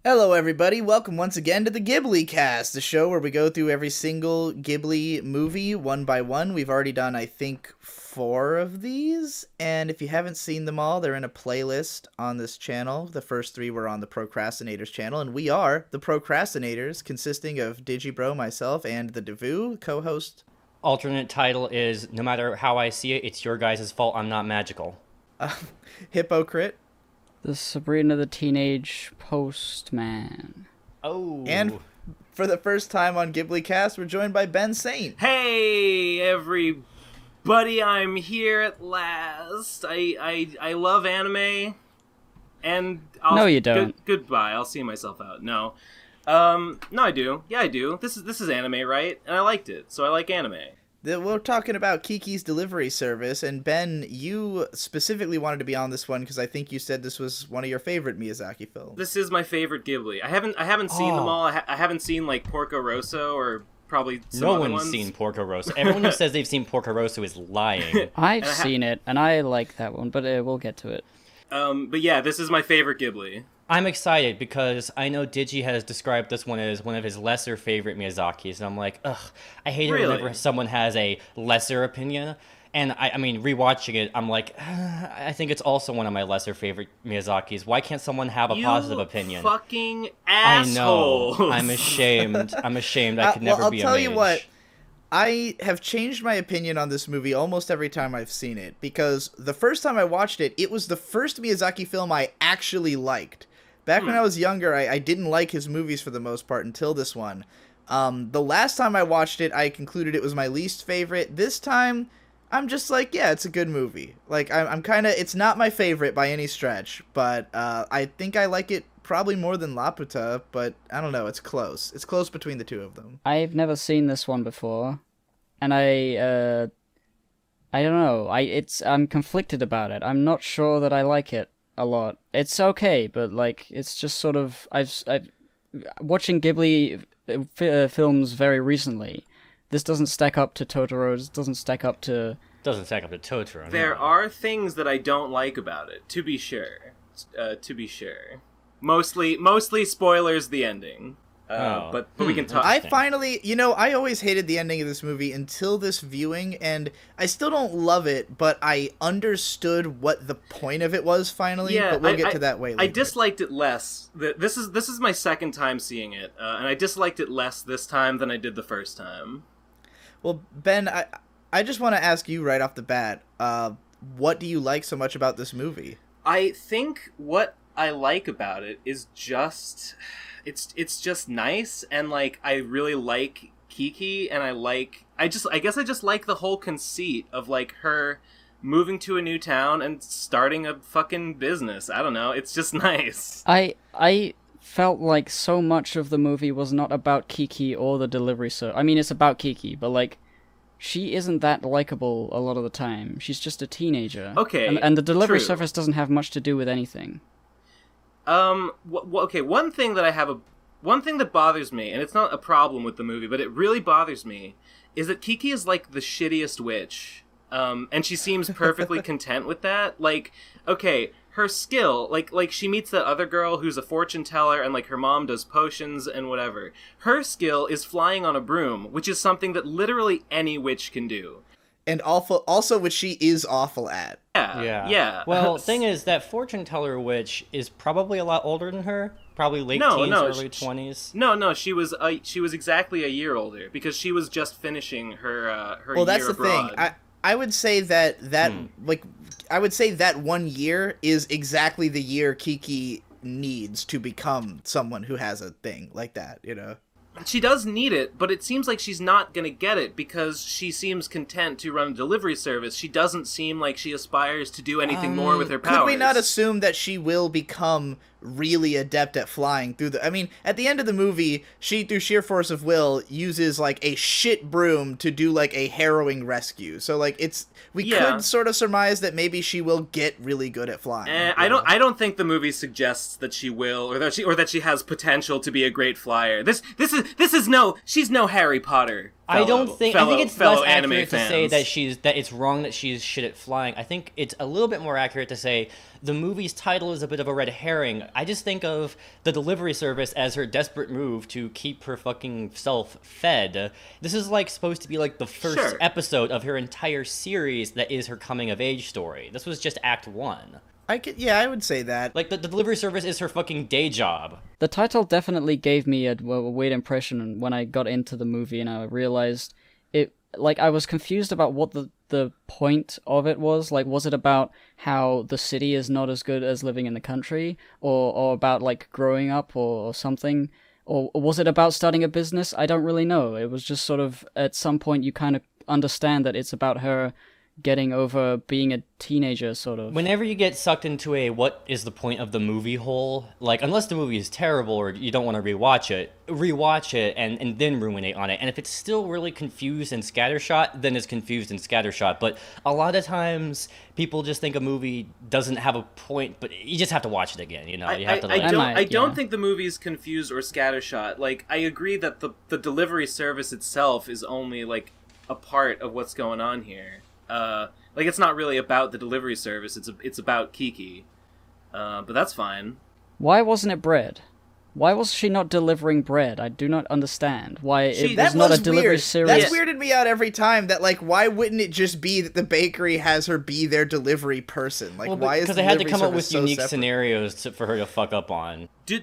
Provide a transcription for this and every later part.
Hello everybody, welcome once again to the GhiBliCast, the show where we go through every single Ghibli movie one by one. We've already done, I think, 4 of these, and if you haven't seen them all, they're in a playlist on this channel. The first 3 were on the Procrastinators channel, and we are the Procrastinators, consisting of Digibro, myself, and the Devu, co-host. Alternate title is, no matter how I see it, it's your guys' fault I'm not magical. Hypocrite. The Sabrina the Teenage Postman. Oh. And for the first time on GhiBliCast, we're joined by Ben Saint. Hey, everybody, I'm here at last. I love anime, and No, you don't. Goodbye. I'll see myself out. No, no, I do. Yeah, I do. This is anime, right? And I liked it, so I like anime. We're talking about Kiki's Delivery Service, and Ben, you specifically wanted to be on this one because I think you said this was one of your favorite Miyazaki films. This is my favorite Ghibli. I haven't seen them all. I haven't seen like Porco Rosso or probably some other ones. No one's seen Porco Rosso. Everyone who says they've seen Porco Rosso is lying. I've seen it, and I like that one, but we'll get to it. But yeah, this is my favorite Ghibli. I'm excited because I know Digi has described this one as one of his lesser favorite Miyazakis, and I'm like, ugh, I hate it whenever someone has a lesser opinion. And I mean, rewatching it, I'm like, I think it's also one of my lesser favorite Miyazakis. Why can't someone have a positive opinion? You fucking asshole! I know. I'm ashamed. I could never be a mage. I'll tell you what. I have changed my opinion on this movie almost every time I've seen it, because the first time I watched it, it was the first Miyazaki film I actually liked. Back when I was younger, I didn't like his movies for the most part until this one. The last time I watched it, I concluded it was my least favorite. This time, I'm just like, yeah, it's a good movie. Like, I'm kind of, it's not my favorite by any stretch, but I think I like it probably more than Laputa, but I don't know, it's close. It's close between the two of them. I've never seen this one before, and I don't know, I'm conflicted about it. I'm not sure that I like it a lot. It's okay, but like, it's just sort of, I've watching Ghibli films very recently. This doesn't stack up to Totoro. This doesn't stack up to Totoro. There are things that I don't like about it, to be sure. Mostly spoilers, the ending. But we can talk. I finally, I always hated the ending of this movie until this viewing, and I still don't love it, but I understood what the point of it was finally, but we'll get to that way later. I disliked it less. This is my second time seeing it, and I disliked it less this time than I did the first time. Well, Ben, I just want to ask you right off the bat, what do you like so much about this movie? I think what I like about it is just... It's just nice, and like I really like Kiki, and I guess I just like the whole conceit of like her moving to a new town and starting a fucking business. I don't know, it's just nice. I felt like so much of the movie was not about Kiki or the delivery service. I mean, it's about Kiki, but like, she isn't that likable a lot of the time. She's just a teenager. Okay, and the delivery true. service doesn't have much to do with anything. Okay, one thing that bothers me, and it's not a problem with the movie, but it really bothers me, is that Kiki is like the shittiest witch. And she seems perfectly content with that. Like, okay, her skill, like she meets that other girl who's a fortune teller, and like her mom does potions and whatever. Her skill is flying on a broom, which is something that literally any witch can do. And also which she is awful at. Yeah. Well, thing is, that fortune teller witch is probably a lot older than her. Probably late teens, early 20s. No, she was exactly a year older, because she was just finishing her year abroad. Well, that's the thing. I would say that I would say that 1 year is exactly the year Kiki needs to become someone who has a thing like that, She does need it, but it seems like she's not going to get it because she seems content to run a delivery service. She doesn't seem like she aspires to do anything more with her powers. Could we not assume that she will become really adept at flying through the... I mean, at the end of the movie, she, through sheer force of will, uses, like, a shit broom to do, like, a harrowing rescue. So, like, it's... We could sort of surmise that maybe she will get really good at flying. I don't think the movie suggests that she will, or that she has potential to be a great flyer. This is she's no Harry Potter. I think it's less accurate fans. to say that it's wrong that she's shit at flying. I think it's a little bit more accurate to say the movie's title is a bit of a red herring. I just think of the delivery service as her desperate move to keep her fucking self fed. This is like supposed to be like the first episode of her entire series that is her coming of age story. This was just Act 1. I would say that. Like, the delivery service is her fucking day job. The title definitely gave me a weird impression when I got into the movie and I realized it, like, I was confused about what the point of it was. Like, was it about how the city is not as good as living in the country? Or about, like, growing up or something? Or was it about starting a business? I don't really know. It was just sort of, at some point, you kind of understand that it's about her getting over being a teenager, sort of. Whenever you get sucked into a what is the point of the movie hole, like, unless the movie is terrible or you don't want to rewatch it and then ruminate on it. And if it's still really confused and scattershot, then it's confused and scattershot. But a lot of times people just think a movie doesn't have a point, but you just have to watch it again, you know? You have to, like, I don't think the movie's confused or scattershot. Like, I agree that the delivery service itself is only, like, a part of what's going on here. Like, it's not really about the delivery service, it's about Kiki. But that's fine. Why wasn't it bread? Why was she not delivering bread? I do not understand why it was not a delivery service. That's weirded me out every time. That, like, why wouldn't it just be that the bakery has her be their delivery person? Like, why is because they had to come up with unique scenarios for her to fuck up on. Does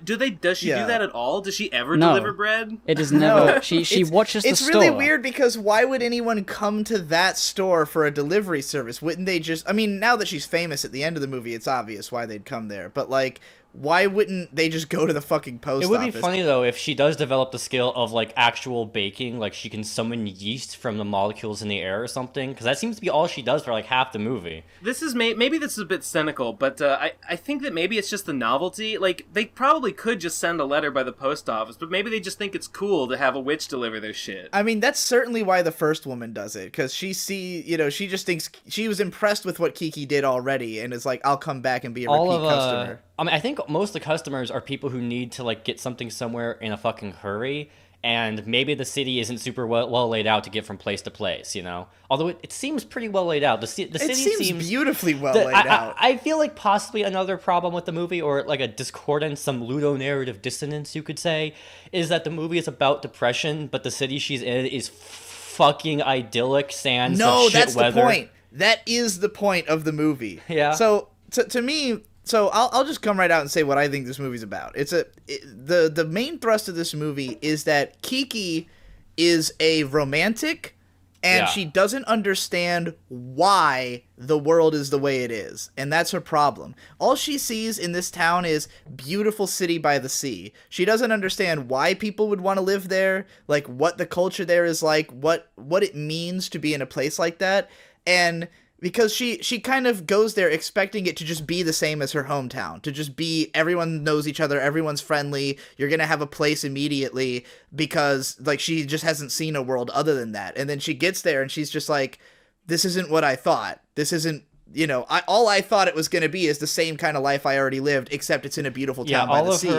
she do that at all? Does she ever deliver bread? It is never. She watches the store. It's really weird because why would anyone come to that store for a delivery service? Wouldn't they just? I mean, now that she's famous at the end of the movie, it's obvious why they'd come there. But, like, why wouldn't they just go to the fucking post office? It would be funny, though, if she does develop the skill of, like, actual baking, like she can summon yeast from the molecules in the air or something, because that seems to be all she does for, like, half the movie. Maybe this is a bit cynical, but I think that maybe it's just the novelty. Like, they probably could just send a letter by the post office, but maybe they just think it's cool to have a witch deliver their shit. I mean, that's certainly why the first woman does it, because she just thinks she was impressed with what Kiki did already, and is like, I'll come back and be a repeat customer. I mean, I think most of the customers are people who need to, like, get something somewhere in a fucking hurry, and maybe the city isn't super well laid out to get from place to place, you know? Although it seems pretty well laid out. The city seems beautifully well laid out. I feel like possibly another problem with the movie, or like a discordance, some ludonarrative dissonance, you could say, is that the movie is about depression, but the city she's in is fucking idyllic, sans of shit that's weather. The point. That is the point of the movie. Yeah. So, to me... So I'll just come right out and say what I think this movie's about. The main thrust of this movie is that Kiki is a romantic, and she doesn't understand why the world is the way it is, and that's her problem. All she sees in this town is beautiful city by the sea. She doesn't understand why people would want to live there, like what the culture there is like, what it means to be in a place like that, and because she kind of goes there expecting it to just be the same as her hometown, to just be everyone knows each other, everyone's friendly, you're going to have a place immediately because, like, she just hasn't seen a world other than that. And then she gets there and she's just like, this isn't what I thought. This isn't, you know, all I thought it was going to be is the same kind of life I already lived, except it's in a beautiful town by the sea.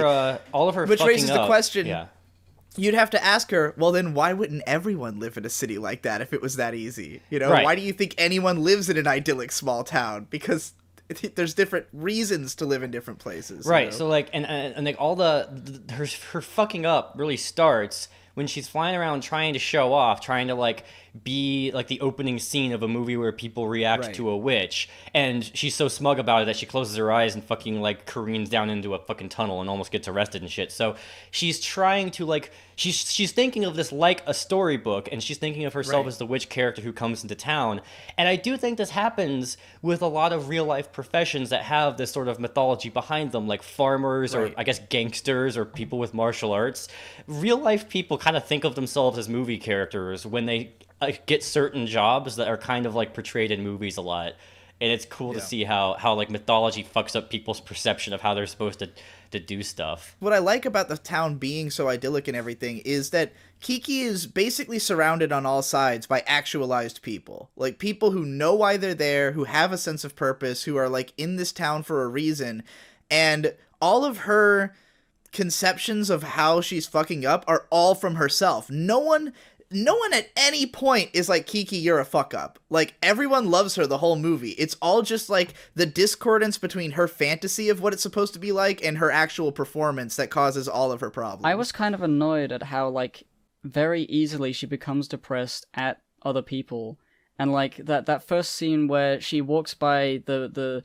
All of her which raises the question. Yeah. You'd have to ask her, well, then why wouldn't everyone live in a city like that if it was that easy? You know, right. Why do you think anyone lives in an idyllic small town? Because there's different reasons to live in different places. Right. You know? So, like, and like all her fucking up really starts when she's flying around trying to show off, trying to, like, be like the opening scene of a movie where people react to a witch, and she's so smug about it that she closes her eyes and fucking, like, careens down into a fucking tunnel and almost gets arrested and shit. So she's trying to, like, she's thinking of this like a storybook, and she's thinking of herself as the witch character who comes into town. And I do think this happens with a lot of real life professions that have this sort of mythology behind them, like farmers or I guess gangsters or people with martial arts. Real life people kind of think of themselves as movie characters when they get certain jobs that are kind of, like, portrayed in movies a lot. And it's cool to see how like mythology fucks up people's perception of how they're supposed to do stuff. What I like about the town being so idyllic and everything is that Kiki is basically surrounded on all sides by actualized people. Like, people who know why they're there, who have a sense of purpose, who are, like, in this town for a reason. And all of her conceptions of how she's fucking up are all from herself. No one at any point is like, Kiki, you're a fuck up. Like, everyone loves her the whole movie. It's all just like the discordance between her fantasy of what it's supposed to be like and her actual performance that causes all of her problems. I was kind of annoyed at how, like, very easily she becomes depressed at other people. And, like, that first scene where she walks by the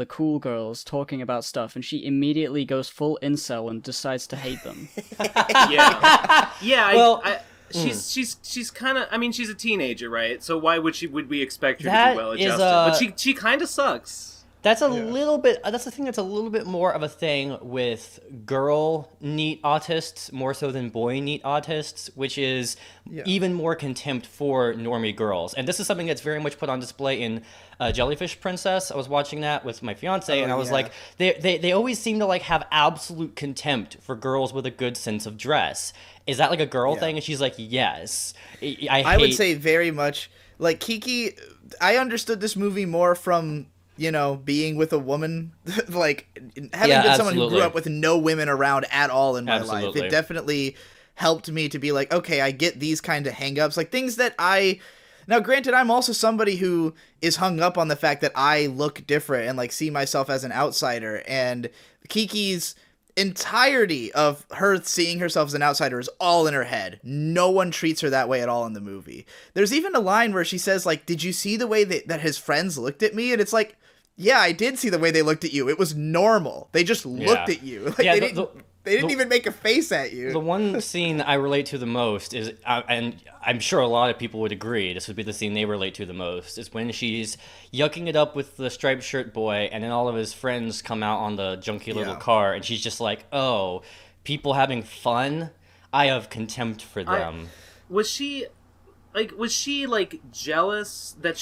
cool girls talking about stuff, and she immediately goes full incel and decides to hate them. Yeah. Yeah, Well, she's kind of, I mean, she's a teenager, right? So why would we expect her to That be well is, adjusted? But she kind of sucks. That's a little bit. That's the thing. That's a little bit more of a thing with girl neat autists more so than boy neat autists, which is even more contempt for normie girls. And this is something that's very much put on display in Jellyfish Princess. I was watching that with my fiance, and I was like, they always seem to like have absolute contempt for girls with a good sense of dress. Is that like a girl thing? And she's like, yes. I would say very much like Kiki. I understood this movie more from, you know, being with a woman, like having been someone who grew up with no women around at all in my life. It definitely helped me to be like, okay, I get these kind of hangups, like things that now granted, I'm also somebody who is hung up on the fact that I look different and like see myself as an outsider, and Kiki's entirety of her seeing herself as an outsider is all in her head. No one treats her that way at all in the movie. There's even a line where she says, like, did you see the way that his friends looked at me? And it's like, yeah, I did see the way they looked at you. It was normal. They just looked at you. Like, they didn't even make a face at you. The one scene I relate to the most is, and I'm sure a lot of people would agree, this would be the scene they relate to the most, is when she's yucking it up with the striped shirt boy, and then all of his friends come out on the junky little car, and she's just like, oh, people having fun? I have contempt for them. Was she jealous that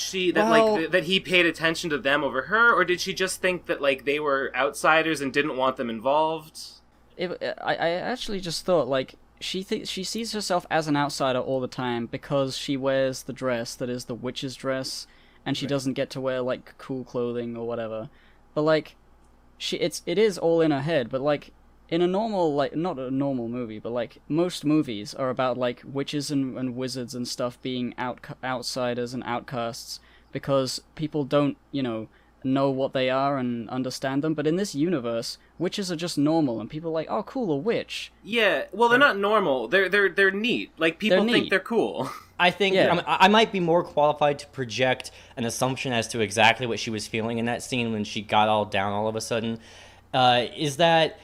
that he paid attention to them over her, or did she just think that like they were outsiders and didn't want them involved? I actually just thought, like, she sees herself as an outsider all the time because she wears the dress that is the witch's dress, and she doesn't get to wear like cool clothing or whatever. But like, it is all in her head. But like, in a normal, like, not a normal movie, but like most movies are about like witches and wizards and stuff being outsiders and outcasts because people don't, know what they are and understand them. But in this universe, witches are just normal, and people are like, oh, cool, a witch. Yeah, well, they're not normal. They're neat. Like, people think they're cool. I think I might be more qualified to project an assumption as to exactly what she was feeling in that scene when she got all down all of a sudden. Is that,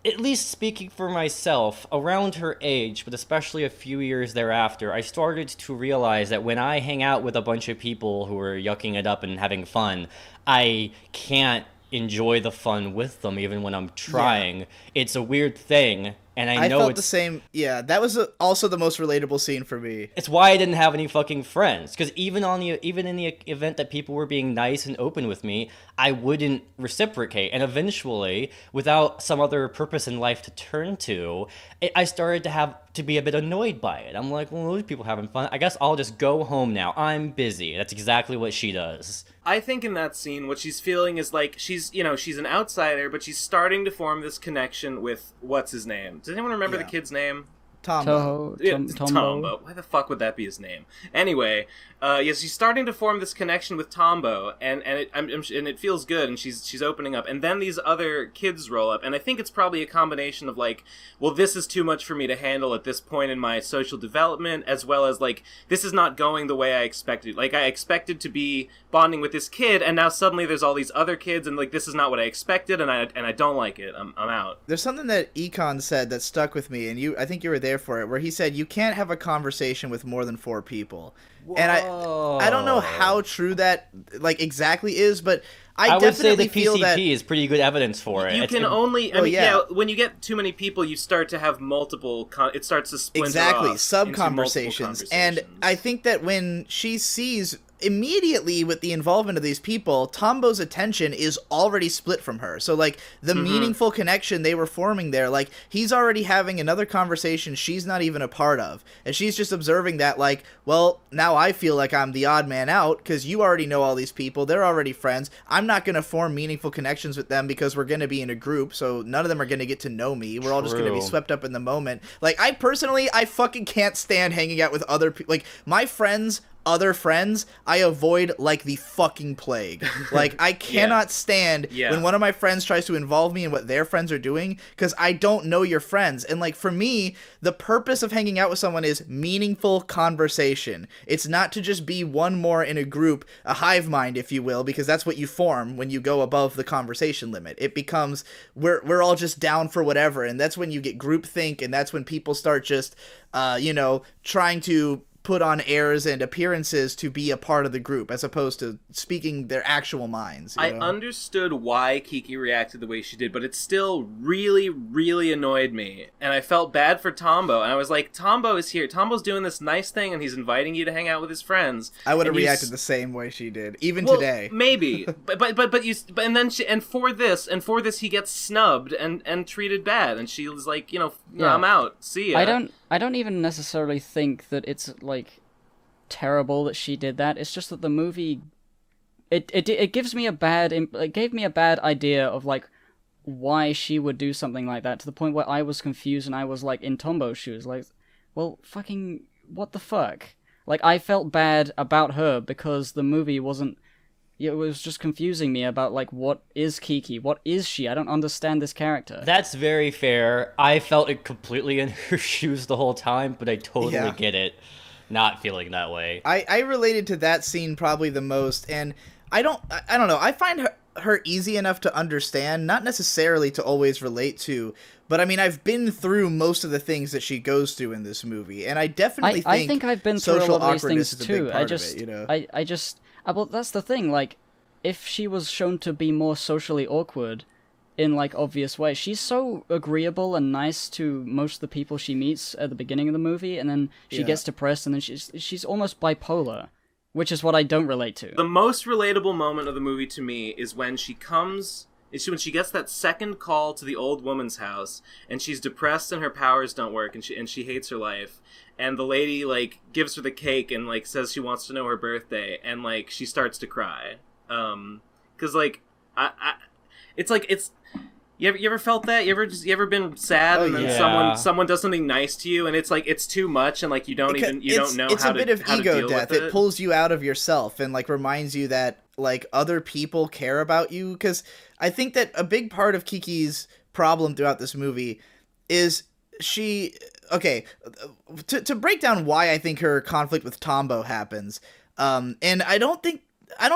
at least speaking for myself, around her age, but especially a few years thereafter, I started to realize that when I hang out with a bunch of people who are yucking it up and having fun, I can't enjoy the fun with them even when I'm trying. It's a weird thing, and I know felt the same. Yeah, that was also the most relatable scene for me. It's why I didn't have any fucking friends, because even in the event that people were being nice and open with me, I wouldn't reciprocate. And eventually, without some other purpose in life to turn to, I started to be a bit annoyed by it. I'm like, well, those people having fun. I guess I'll just go home now. I'm busy. That's exactly what she does. I think in that scene, what she's feeling is like she's an outsider, but she's starting to form this connection with what's his name. Does anyone remember the kid's name? Tombo. Tombo. Why the fuck would that be his name? Anyway, yes, she's starting to form this connection with Tombo, and it feels good, and she's opening up. And then these other kids roll up, and I think it's probably a combination of like, well, this is too much for me to handle at this point in my social development, as well as like, this is not going the way I expected. Like, I expected to be bonding with this kid, and now suddenly there's all these other kids, and like, this is not what I expected, and I don't like it. I'm out. There's something that Econ said that stuck with me, and I think you were there for it, where he said you can't have a conversation with more than 4 people. Whoa. And I don't know how true that like exactly is, but I would say the feel PCP that is pretty good evidence for it. You can only, when you get too many people, you start to have multiple. It starts to splinter off sub conversations, and I think that when she sees immediately with the involvement of these people, Tombo's attention is already split from her. So, like, the meaningful connection they were forming there, like, he's already having another conversation she's not even a part of. And she's just observing that, like, well, now I feel like I'm the odd man out, because you already know all these people, they're already friends. I'm not going to form meaningful connections with them because we're going to be in a group, so none of them are going to get to know me. We're all just going to be swept up in the moment. Like, I fucking can't stand hanging out with other people. Like, my friends... other friends, I avoid like the fucking plague. Like, I cannot stand when one of my friends tries to involve me in what their friends are doing, because I don't know your friends. And, like, for me, the purpose of hanging out with someone is meaningful conversation. It's not to just be one more in a group, a hive mind, if you will, because that's what you form when you go above the conversation limit. It becomes, we're all just down for whatever, and that's when you get groupthink, and that's when people start just, trying to put on airs and appearances to be a part of the group, as opposed to speaking their actual minds. I understood why Kiki reacted the way she did, but it still really, really annoyed me. And I felt bad for Tombo. And I was like, Tombo is here. Tombo's doing this nice thing, and he's inviting you to hang out with his friends. I would have reacted the same way she did, even today. Maybe, and for this he gets snubbed and treated bad, and she was like, I'm out. See ya. I don't even necessarily think that it's, like, terrible that she did that. It's just that the movie, it gives me it gave me a bad idea of, like, why she would do something like that, to the point where I was confused and I was, like, in Tombo's shoes. Like, well, fucking, what the fuck? Like, I felt bad about her because the movie wasn't... It was just confusing me about, like, what is Kiki? What is she? I don't understand this character. That's very fair. I felt it completely in her shoes the whole time, but I totally get it not feeling that way. I related to that scene probably the most, and I don't know. I find her easy enough to understand, not necessarily to always relate to, but I mean, I've been through most of the things that she goes through in this movie, and I definitely think I've been through all of these things too. Well, that's the thing, like, if she was shown to be more socially awkward in, like, obvious ways, she's so agreeable and nice to most of the people she meets at the beginning of the movie, and then she gets depressed, and then she's almost bipolar, which is what I don't relate to. The most relatable moment of the movie to me is when she gets that second call to the old woman's house, and she's depressed and her powers don't work, and she hates her life. And the lady, like, gives her the cake and, like, says she wants to know her birthday, and, like, she starts to cry. 'Cause, like, you ever felt that? You ever been sad and then someone does something nice to you, and it's like, it's too much, and, like, you don't know how to deal with it? It's a bit of ego death. It pulls you out of yourself and, like, reminds you that, like, other people care about you. 'Cause I think that a big part of Kiki's problem throughout this movie is she... Okay, to break down why I think her conflict with Tombo happens, and I don't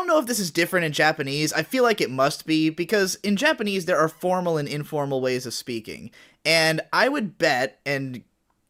know if this is different in Japanese. I feel like it must be, because in Japanese there are formal and informal ways of speaking, and I would bet, and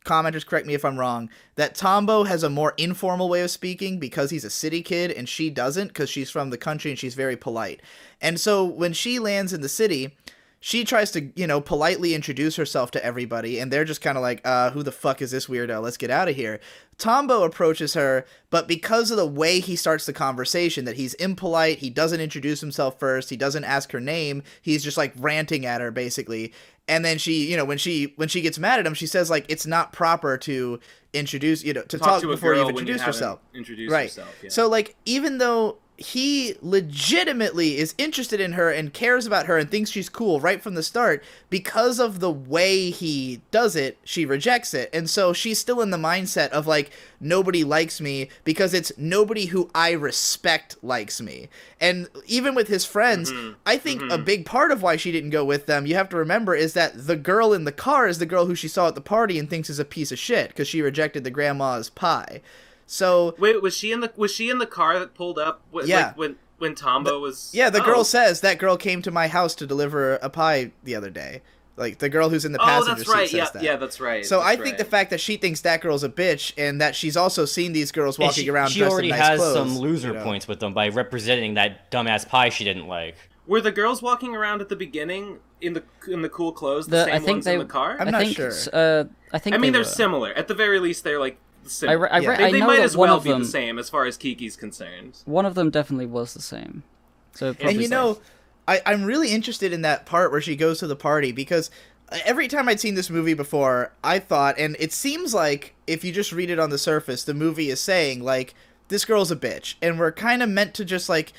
commenters correct me if I'm wrong, that Tombo has a more informal way of speaking because he's a city kid, and she doesn't because she's from the country and she's very polite. And so when she lands in the city, she tries to, politely introduce herself to everybody, and they're just kind of like, who the fuck is this weirdo? Let's get out of here. Tombo approaches her, but because of the way he starts the conversation, that he's impolite, he doesn't introduce himself first, he doesn't ask her name, he's just, like, ranting at her, basically. And then she, when she gets mad at him, she says, like, it's not proper to introduce, to talk before you've introduced yourself. Right. Yeah. So, like, even though he legitimately is interested in her and cares about her and thinks she's cool right from the start, because of the way he does it, she rejects it. And so she's still in the mindset of, like, nobody likes me because it's nobody who I respect likes me. And even with his friends, I think a big part of why she didn't go with them, you have to remember, is that the girl in the car is the girl who she saw at the party and thinks is a piece of shit because she rejected the grandma's pie. So wait, was she in the car that pulled up? When Tombo was. Yeah, the girl says that girl came to my house to deliver a pie the other day. Like, the girl who's in the passenger seat says that. Yeah, that's right. So I think the fact that she thinks that girl's a bitch, and that she's also seen these girls walking around dressed in nice clothes. She already has some loser points with them by representing that dumbass pie she didn't like. Were the girls walking around at the beginning in the cool clothes, the same ones in the car? I'm not sure. I mean, they're similar. At the very least, they're like similar. I They know might that as one well of be them, the same as far as Kiki's concerned. One of them definitely was the same. So And you know, I'm really interested in that part where she goes to the party, because every time I'd seen this movie before, I thought, and it seems like if you just read it on the surface, the movie is saying, like, this girl's a bitch, and we're kind of meant to just, like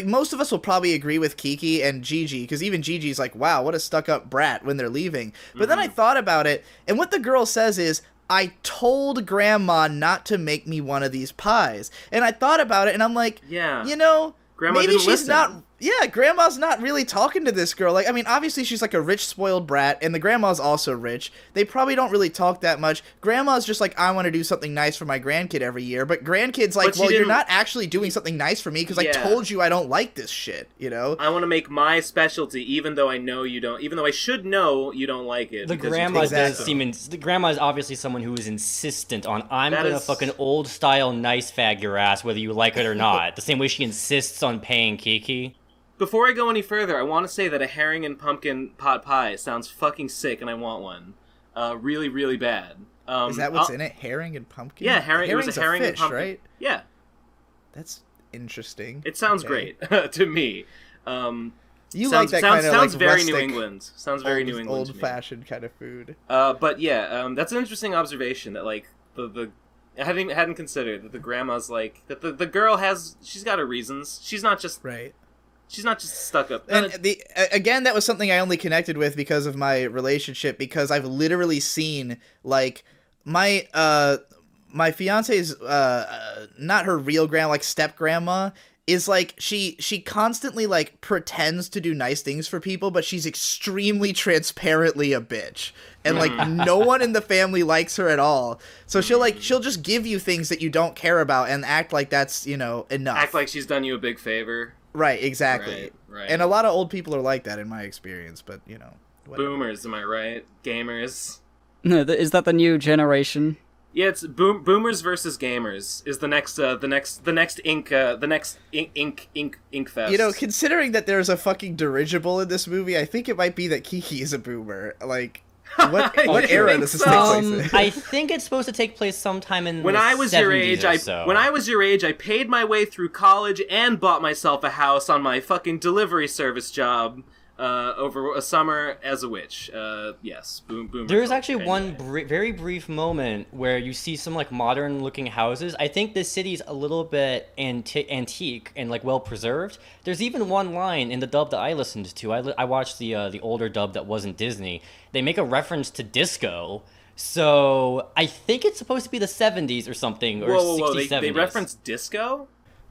most of us will probably agree with Kiki and Gigi, because even Gigi's like, wow, what a stuck-up brat when they're leaving. But then I thought about it, and what the girl says is, I told Grandma not to make me one of these pies. And I thought about it, and I'm like, yeah, you know, Grandma maybe didn't she's listen. not... Yeah, Grandma's not really talking to this girl. Like, I mean, obviously she's like a rich, spoiled brat, and the grandma's also rich. They probably don't really talk that much. Grandma's just like, I want to do something nice for my grandkid every year. But grandkid's like, well, you're not actually doing something nice for me because I told you I don't like this shit, you know? I want to make my specialty, even though I know you don't, even though I should know you don't like it. The grandma does seem, the grandma is obviously someone who is insistent on, I'm going to fucking old-style nice fag your ass, whether you like it or not. The same way she insists on paying Kiki. Before I go any further, I want to say that a herring and pumpkin pot pie sounds fucking sick, and I want one. Really, really bad. Is that what's in it? Herring and pumpkin? Yeah, herring. It was a herring fish, and pumpkin. Right? Yeah. That's interesting. It sounds great to me. You like that kind of sounds like very rustic, New England. Sounds very New England. Old-fashioned kind of food. But yeah, that's an interesting observation that like the I hadn't considered that the grandma's like that the girl she's got her reasons. She's not just right. She's not just stuck up. And again, that was something I only connected with because of my relationship, because I've literally seen, like, my fiance's, not her real grandma, like, step-grandma, is, like, she constantly, like, pretends to do nice things for people, but she's extremely transparently a bitch. And, like, no one in the family likes her at all. So she'll just give you things that you don't care about and act like that's, you know, enough. Act like she's done you a big favor. Right, exactly. Right. And a lot of old people are like that in my experience, but, you know. Whatever. Boomers, am I right? Gamers. No, is that the new generation? Yeah, it's boomers versus gamers is the next ink fest. You know, considering that there's a fucking dirigible in this movie, I think it might be that Kiki is a boomer. Like, what era does this take place in? I think it's supposed to take place sometime in when the I was 70s your age. When I was your age, I paid my way through college and bought myself a house on my fucking delivery service job over a summer as a witch. Yes, boomer. There is actually one very brief moment where you see some like modern-looking houses. I think this city's a little bit antique and like well preserved. There's even one line in the dub that I listened to. I watched the older dub that wasn't Disney. They make a reference to disco. So I think it's supposed to be the 70s or something, or 60s, 70s. They reference disco?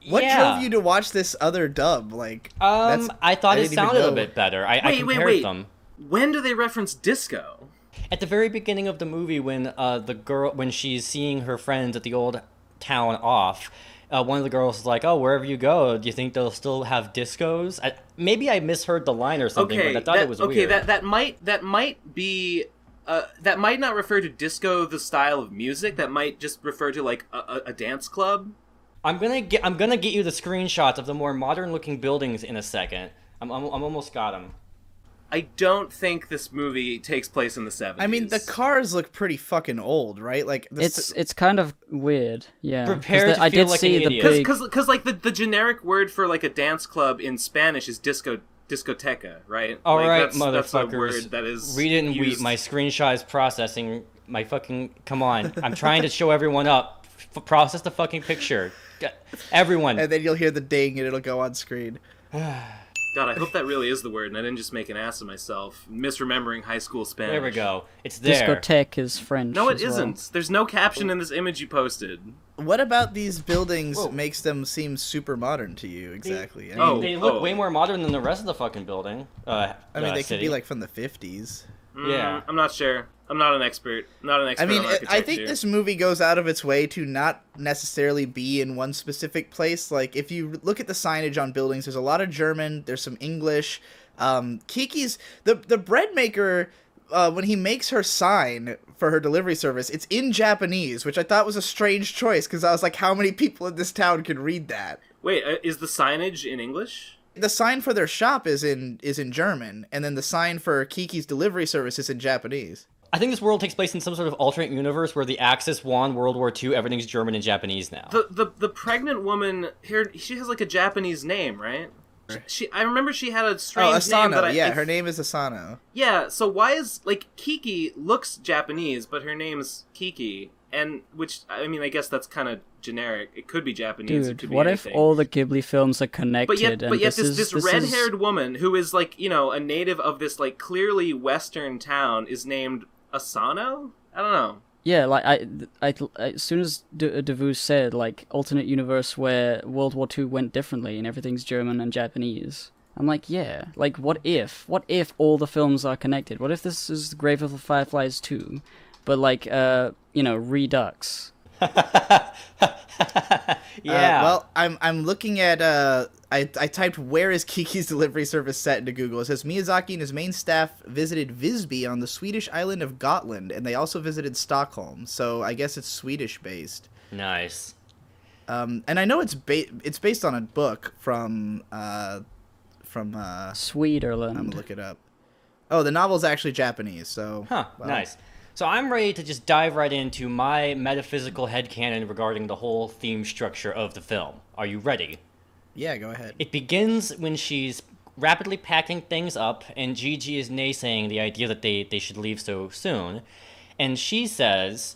What drove you to watch this other dub? Like, I thought it sounded a bit better. I compared them. When do they reference disco? At the very beginning of the movie, when the girl, when she's seeing her friends at the old town off, one of the girls is like, "Oh, wherever you go, do you think they'll still have discos?" Maybe I misheard the line or something, but I thought it was weird. Okay, that might be. That might not refer to disco, the style of music. That might just refer to like a dance club. I'm gonna get you the screenshots of the more modern looking buildings in a second. I'm almost got them. I don't think this movie takes place in the 70s. I mean, the cars look pretty fucking old, right? Like it's kind of weird. Yeah. Prepare to feel like an idiot. Because like the generic word for like a dance club in Spanish is discoteca, right? All right, that's motherfuckers. A word that is read it and used. weep. My screenshot is processing. My fucking come on. I'm trying to show everyone up. Process the fucking picture. Everyone. And then you'll hear the ding and it'll go on screen. God, I hope that really is the word and I didn't just make an ass of myself, misremembering high school Spanish. There we go. It's there. Discotheque is French. No, it isn't. There's no caption in this image you posted. What about these buildings makes them seem super modern to you, exactly? They look way more modern than the rest of the fucking building. I mean, they could be like from the 50s. Yeah. I'm not sure. I'm not an expert. I mean, I think this movie goes out of its way to not necessarily be in one specific place. Like, if you look at the signage on buildings, there's a lot of German, there's some English. Kiki's... The bread maker, when he makes her sign for her delivery service, it's in Japanese, which I thought was a strange choice, because I was like, how many people in this town can read that? Wait, is the signage in English? The sign for their shop is in German, and then the sign for Kiki's delivery service is in Japanese. I think this world takes place in some sort of alternate universe where the Axis won World War II. Everything's German and Japanese now. The pregnant woman here, she has like a Japanese name, right? I remember she had a strange name. Asano. Her name is Asano. Yeah, so why is, like, Kiki looks Japanese, but her name's Kiki, and, which, I mean, I guess that's kind of generic. It could be Japanese, Dude, it could be what anything. If all the Ghibli films are connected? But yet this red-haired woman, who is, like, you know, a native of this, like, clearly Western town, is named Asano? I don't know. Yeah, like, I as soon as Davos said, like, alternate universe where World War II went differently and everything's German and Japanese, I'm like, yeah, like, what if all the films are connected? What if this is Grave of the Fireflies 2, but, like, you know, Redux? Yeah. Well, I'm looking at I typed where is Kiki's delivery service set into Google. It says Miyazaki and his main staff visited Visby on the Swedish island of Gotland, and they also visited Stockholm. So I guess it's Swedish based. Nice. And I know it's based on a book from Swedenland. I'm gonna look it up. Oh, the novel's actually Japanese. So Nice. So I'm ready to just dive right into my metaphysical headcanon regarding the whole theme structure of the film. Are you ready? Yeah, go ahead. It begins when she's rapidly packing things up, and Gigi is naysaying the idea that they should leave so soon. And she says,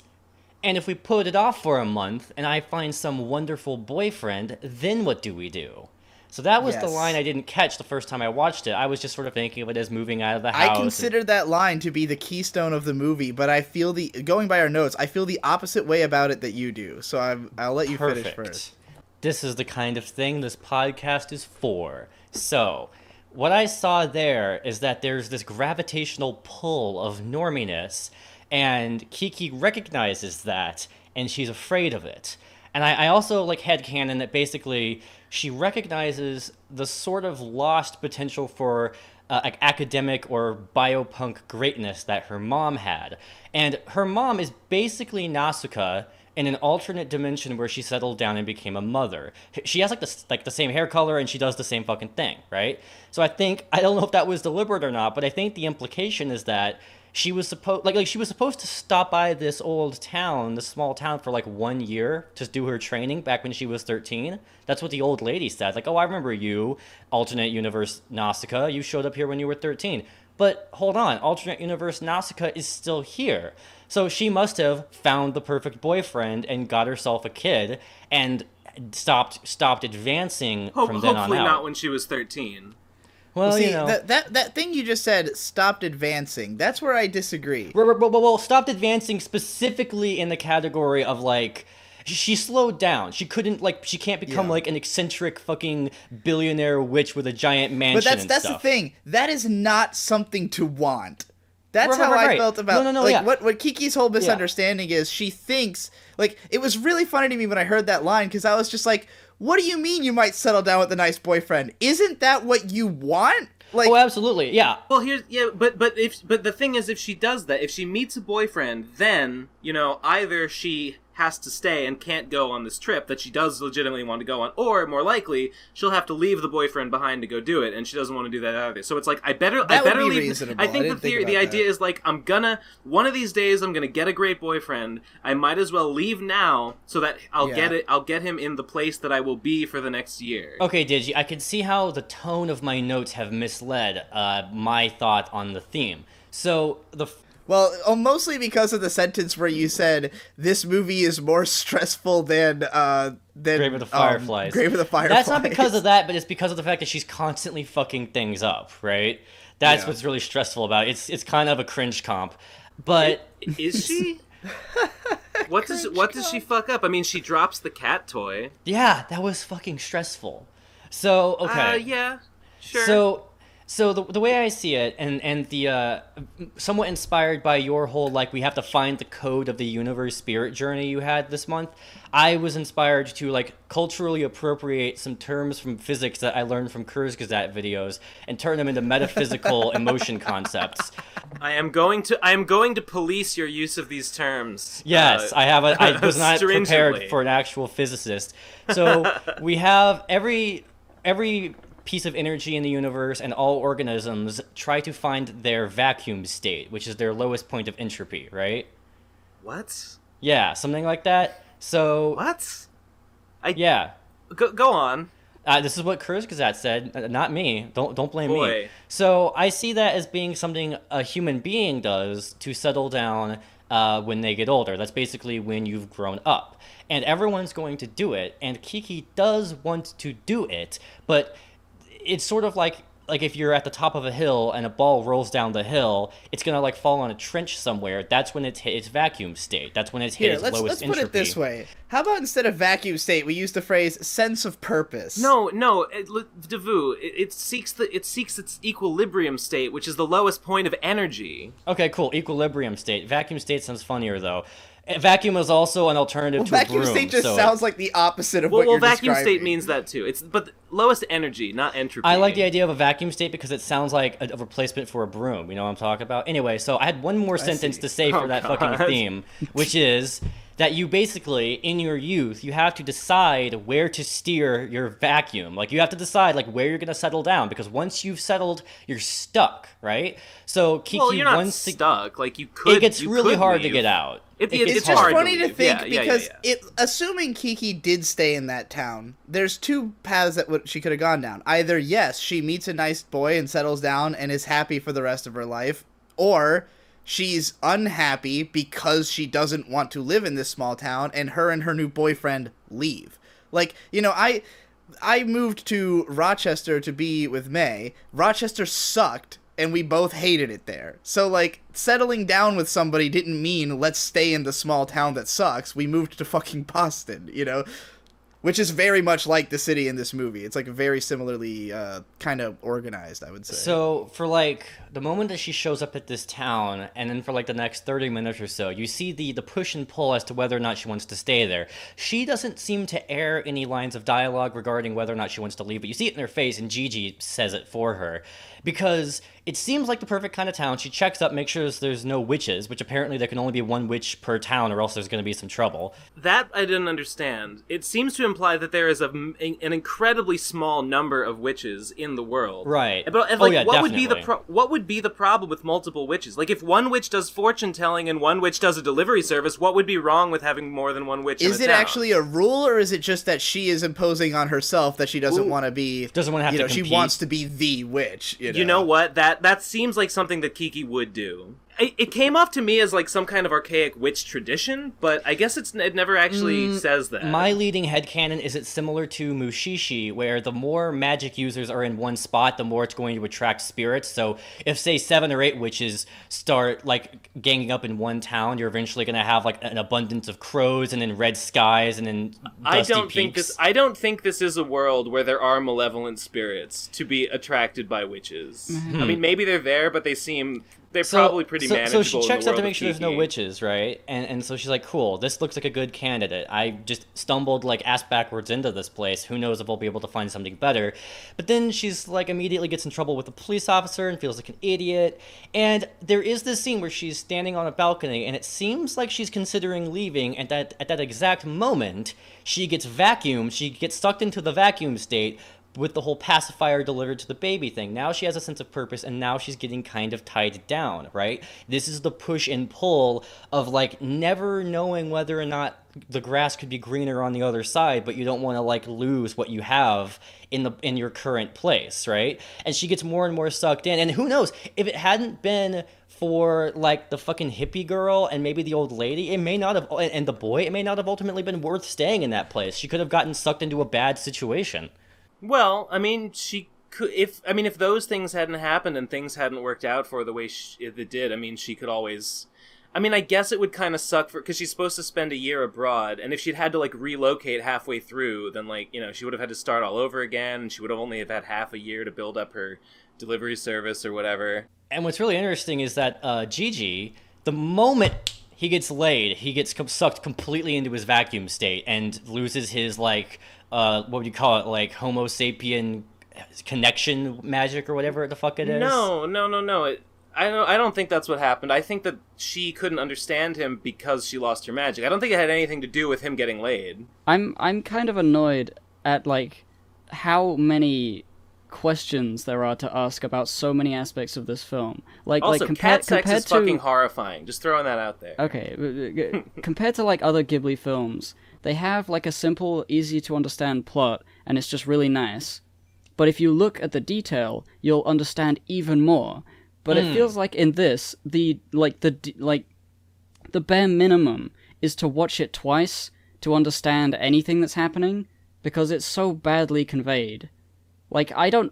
and if we put it off for a month, and I find some wonderful boyfriend, then what do we do? So that was the line I didn't catch the first time I watched it. I was just sort of thinking of it as moving out of the house. I considered that line to be the keystone of the movie, but I feel going by our notes, I feel the opposite way about it that you do. So I'll let you finish first. This is the kind of thing this podcast is for. So, what I saw there is that there's this gravitational pull of norminess, and Kiki recognizes that, and she's afraid of it. And I also like headcanon that basically she recognizes the sort of lost potential for like academic or biopunk greatness that her mom had. And her mom is basically Nasuka in an alternate dimension where she settled down and became a mother. She has like the same hair color and she does the same fucking thing, right? So I don't know if that was deliberate or not, but I think the implication is that she was supposed to stop by this old town, this small town, for like 1 year to do her training back when she was 13. That's what the old lady said. Like, oh, I remember you, alternate universe Nausicaa. You showed up here when you were 13. But hold on, alternate universe Nausicaa is still here. So she must have found the perfect boyfriend and got herself a kid and stopped advancing from then on out. Hopefully not when she was 13. Well, see, you know, that thing you just said, stopped advancing. That's where I disagree. Well, stopped advancing specifically in the category of, like, she slowed down. She can't become, like, an eccentric fucking billionaire witch with a giant mansion and stuff. But that's the thing. That is not something to want. That's how I felt about, what Kiki's whole misunderstanding is. She thinks, like, it was really funny to me when I heard that line, because I was just like, what do you mean you might settle down with a nice boyfriend? Isn't that what you want? Like, oh, absolutely, yeah. Well, but the thing is, if she does that, if she meets a boyfriend, then, you know, either she has to stay and can't go on this trip that she does legitimately want to go on, or more likely she'll have to leave the boyfriend behind to go do it, and she doesn't want to do that either. So it's like I better leave. Reasonable. I think the idea is like one of these days I'm gonna get a great boyfriend. I might as well leave now so that I'll get him in the place that I will be for the next year. Okay, Digi, I can see how the tone of my notes have misled my thought on the theme. So Well, mostly because of the sentence where you said this movie is more stressful than Grave of the Fireflies. Grave of the Fireflies. That's not because of that, but it's because of the fact that she's constantly fucking things up, right? That's what's really stressful about it. It's kind of a cringe comp. But is she? What does she fuck up? I mean, she drops the cat toy. Yeah, that was fucking stressful. So, okay. Yeah, sure. So the way I see it, and the somewhat inspired by your whole, like, we have to find the code of the universe spirit journey you had this month, I was inspired to, like, culturally appropriate some terms from physics that I learned from Kurzgesagt videos and turn them into metaphysical emotion concepts. I am going to police your use of these terms. Yes, I was not prepared for an actual physicist. So we have every piece of energy in the universe, and all organisms try to find their vacuum state, which is their lowest point of entropy, right? What? Yeah, something like that. So... What? Yeah. Go on. This is what Kurzgesagt said, not me. Don't blame me. Boy. So I see that as being something a human being does to settle down when they get older. That's basically when you've grown up. And everyone's going to do it, and Kiki does want to do it, but it's sort of like if you're at the top of a hill and a ball rolls down the hill, it's gonna like fall on a trench somewhere. That's when it's hit its vacuum state. That's when it's hit its lowest entropy. Let's put it this way. How about instead of vacuum state, we use the phrase sense of purpose? No, Devu. It seeks its equilibrium state, which is the lowest point of energy. Okay, cool. Equilibrium state. Vacuum state sounds funnier though. Vacuum is also an alternative to a broom. Vacuum state just sounds like the opposite of what you're describing. Well, vacuum state means that too. But lowest energy, not entropy. I like the idea of a vacuum state because it sounds like a replacement for a broom. You know what I'm talking about? Anyway, so I had one more sentence to say for that fucking theme, which is that you basically, in your youth, you have to decide where to steer your vacuum. Like, you have to decide, like, where you're going to settle down, because once you've settled, you're stuck, right? So Kiki you're not stuck. Like, you could. It gets really hard to get out. It's just funny to think because assuming Kiki did stay in that town, there's two paths that she could have gone down. Either, yes, she meets a nice boy and settles down and is happy for the rest of her life, or she's unhappy because she doesn't want to live in this small town, and her new boyfriend leave. Like, you know, I moved to Rochester to be with May. Rochester sucked, and we both hated it there. So, like, settling down with somebody didn't mean let's stay in the small town that sucks. We moved to fucking Boston, you know? Which is very much like the city in this movie. It's, like, very similarly kind of organized, I would say. So, for, like, the moment that she shows up at this town, and then for, like, the next 30 minutes or so, you see the push and pull as to whether or not she wants to stay there. She doesn't seem to air any lines of dialogue regarding whether or not she wants to leave, but you see it in her face, and Gigi says it for her. Because it seems like the perfect kind of town. She checks up, makes sure there's no witches, which apparently there can only be one witch per town, or else there's going to be some trouble. That I didn't understand. It seems to imply that there is an incredibly small number of witches in the world. Right. But like, what would be the problem with multiple witches? Like, if one witch does fortune telling and one witch does a delivery service, what would be wrong with having more than one witch in a town? Is it actually a rule, or is it just that she is imposing on herself that she doesn't want to be? Doesn't want to have to compete. She wants to be the witch. You know what? That seems like something that Kiki would do. It came off to me as like some kind of archaic witch tradition, but I guess it never actually says that. My leading headcanon is it's similar to Mushishi, where the more magic users are in one spot, the more it's going to attract spirits. So if, say, 7 or 8 witches start, like, ganging up in one town, you're eventually going to have, like, an abundance of crows and then red skies and then dusty peaks. I don't think this is a world where there are malevolent spirits to be attracted by witches. Mm-hmm. I mean, maybe they're there, but they're probably pretty manageable. So she checks up to make sure there's no Kiki. witches, right? And so she's like, cool, this looks like a good candidate. I just stumbled, like, ass backwards into this place. Who knows if I'll be able to find something better. But then she's, like, immediately gets in trouble with the police officer and feels like an idiot. And there is this scene where she's standing on a balcony, and it seems like she's considering leaving, and at that exact moment, she gets vacuumed. She gets sucked into the vacuum state, with the whole pacifier delivered to the baby thing. Now she has a sense of purpose, and now she's getting kind of tied down, right? This is the push and pull of, like, never knowing whether or not the grass could be greener on the other side, but you don't want to, like, lose what you have in your current place, right? And she gets more and more sucked in, and who knows, if it hadn't been for, like, the fucking hippie girl and maybe the old lady, it may not have, and the boy, it may not have ultimately been worth staying in that place. She could have gotten sucked into a bad situation. Well, I mean, she could. If those things hadn't happened and things hadn't worked out for her the way it did, I mean, she could always. I mean, I guess it would kind of suck because she's supposed to spend a year abroad, and if she'd had to, like, relocate halfway through, then, like, you know, she would have had to start all over again, and she would have only have had half a year to build up her delivery service or whatever. And what's really interesting is that Gigi, the moment he gets laid, he gets sucked completely into his vacuum state and loses his, like, what would you call it, like, Homo sapien connection magic or whatever the fuck it is? No. I don't think that's what happened. I think that she couldn't understand him because she lost her magic. I don't think it had anything to do with him getting laid. I'm kind of annoyed at, like, how many questions there are to ask about so many aspects of this film. Also, cat sex is fucking horrifying. Just throwing that out there. Okay, compared to like other Ghibli films, they have like a simple, easy to understand plot, and it's just really nice. But if you look at the detail, you'll understand even more. But it feels like in this, the bare minimum is to watch it twice to understand anything that's happening, because it's so badly conveyed. Like, I don't,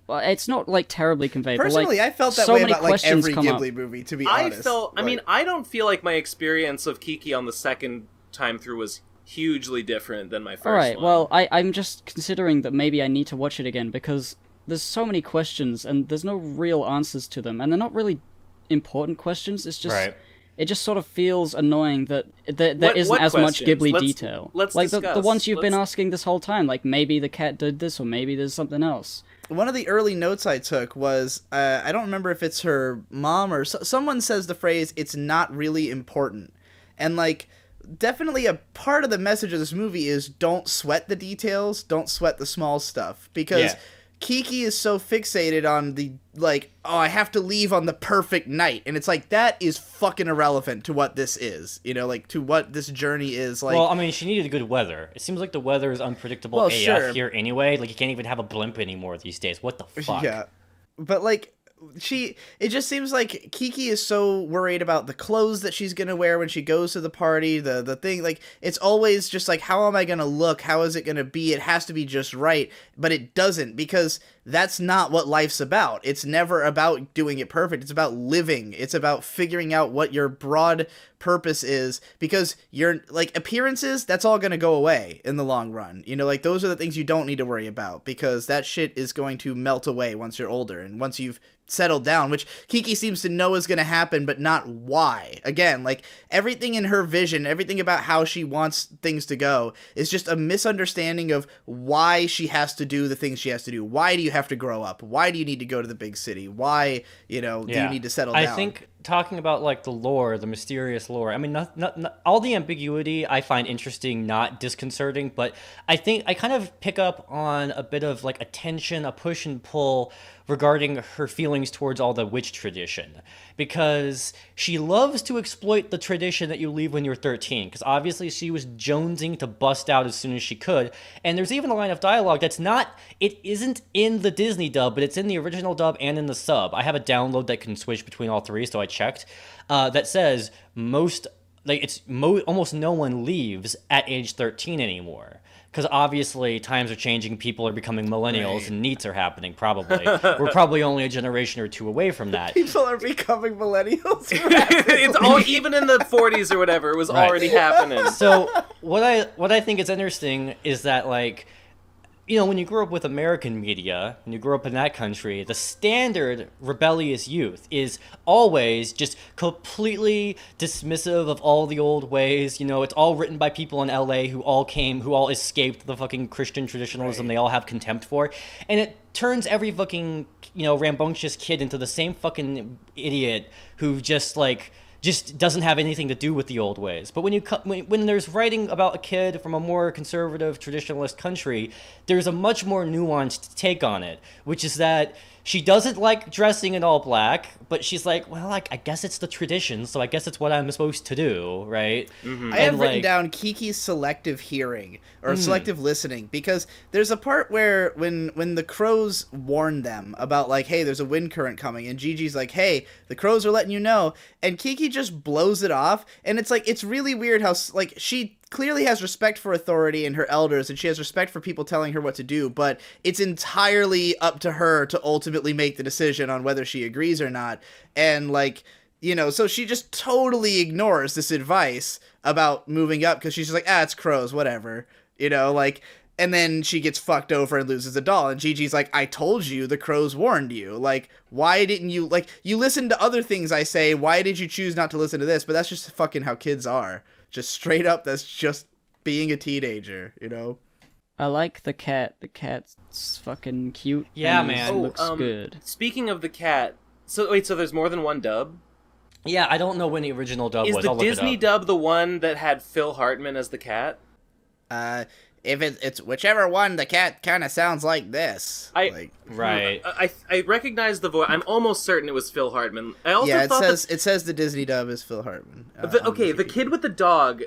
it's not, like, terribly conveyed. Personally, but, like, I felt that so way many about, like, every come Ghibli up. movie, to be honest. I don't feel like my experience of Kiki on the second time through was hugely different than my first one. Alright, well, I'm just considering that maybe I need to watch it again, because there's so many questions, and there's no real answers to them, and they're not really important questions, it's just... Right. It just sort of feels annoying that there isn't as much Ghibli detail. Let's like discuss. The ones you've been asking this whole time, like maybe the cat did this, or maybe there's something else. One of the early notes I took was, I don't remember if it's her mom or someone says the phrase, "it's not really important." And, like, definitely a part of the message of this movie is don't sweat the details, don't sweat the small stuff. Because Kiki is so fixated on the, like, oh, I have to leave on the perfect night. And it's like, that is fucking irrelevant to what this is. You know, like, to what this journey is. Like, well, I mean, she needed good weather. It seems like the weather is unpredictable AF here anyway. Like, you can't even have a blimp anymore these days. What the fuck? Yeah. But, like... it just seems like Kiki is so worried about the clothes that she's gonna wear when she goes to the party, the thing, like, it's always just like, how am I gonna look, how is it gonna be, it has to be just right, but it doesn't, because that's not what life's about. It's never about doing it perfect, it's about living, it's about figuring out what your broad purpose is, because you're, like, appearances, that's all gonna go away in the long run, you know, like, those are the things you don't need to worry about, because that shit is going to melt away once you're older, and once you've settled down, which Kiki seems to know is going to happen, but not why. Again, like, everything in her vision, everything about how she wants things to go is just a misunderstanding of why she has to do the things she has to do. Why do you have to grow up? Why do you need to go to the big city? Why, you know, do you need to settle down? I think talking about, like, the lore, the mysterious lore, I mean, not all the ambiguity I find interesting, not disconcerting, but I think I kind of pick up on a bit of, like, a tension, a push and pull regarding her feelings towards all the witch tradition, because she loves to exploit the tradition that you leave when you're 13, because obviously she was jonesing to bust out as soon as she could, and there's even a line of dialogue it isn't in the Disney dub, but it's in the original dub and in the sub. I have a download that can switch between all three, so I checked, that says almost no one leaves at age 13 anymore. Because obviously times are changing, people are becoming millennials, and NEETs are happening, probably. We're probably only a generation or two away from that. People are becoming millennials? It's all, even in the 40s or whatever, it was already happening. So what I think is interesting is that, like, you know, when you grow up with American media, when you grow up in that country, the standard rebellious youth is always just completely dismissive of all the old ways. You know, it's all written by people in LA who all escaped the fucking Christian traditionalism they all have contempt for. And it turns every fucking, you know, rambunctious kid into the same fucking idiot who just doesn't have anything to do with the old ways. But when there's writing about a kid from a more conservative, traditionalist country, there's a much more nuanced take on it, which is that she doesn't like dressing in all black, but she's like, well, like, I guess it's the tradition, so I guess it's what I'm supposed to do, right? Mm-hmm. I have written down Kiki's selective hearing, or selective listening, because there's a part where when the crows warn them about, like, hey, there's a wind current coming, and Gigi's like, hey, the crows are letting you know, and Kiki just blows it off, and it's like, it's really weird how, like, she clearly has respect for authority and her elders, and she has respect for people telling her what to do, but it's entirely up to her to ultimately make the decision on whether she agrees or not. And, like, you know, so she just totally ignores this advice about moving up, because she's just like, it's crows, whatever, you know, like, and then she gets fucked over and loses a doll, and Gigi's like, I told you, the crows warned you, like, why didn't you, like, you listened to other things I say, why did you choose not to listen to this? But that's just fucking how kids are. Just straight up, that's just being a teenager, you know? I like the cat. The cat's fucking cute. Yeah, and man. Looks good. Speaking of the cat, so there's more than one dub? Yeah, I don't know when the original dub was. Is the Disney dub the one that had Phil Hartman as the cat? if it's whichever one, the cat kind of sounds like this. Right. I recognize the voice. I'm almost certain it was Phil Hartman. I also it says the Disney dub is Phil Hartman. The kid with the dog.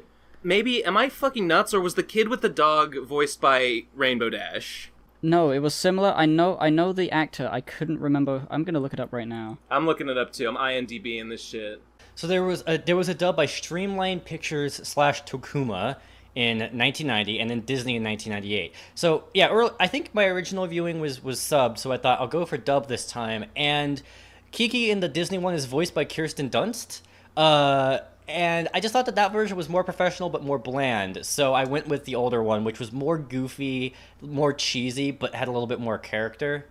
Maybe am I fucking nuts, or was the kid with the dog voiced by Rainbow Dash? No, it was similar. I know the actor. I couldn't remember. I'm gonna look it up right now. I'm looking it up too. I'm IMDbing this shit. So there was a dub by Streamline Pictures / Tokuma in 1990, and then Disney in 1998. So yeah, I think my original viewing was subbed, so I thought I'll go for dub this time. And Kiki in the Disney one is voiced by Kirsten Dunst. And I just thought that version was more professional but more bland. So I went with the older one, which was more goofy, more cheesy, but had a little bit more character.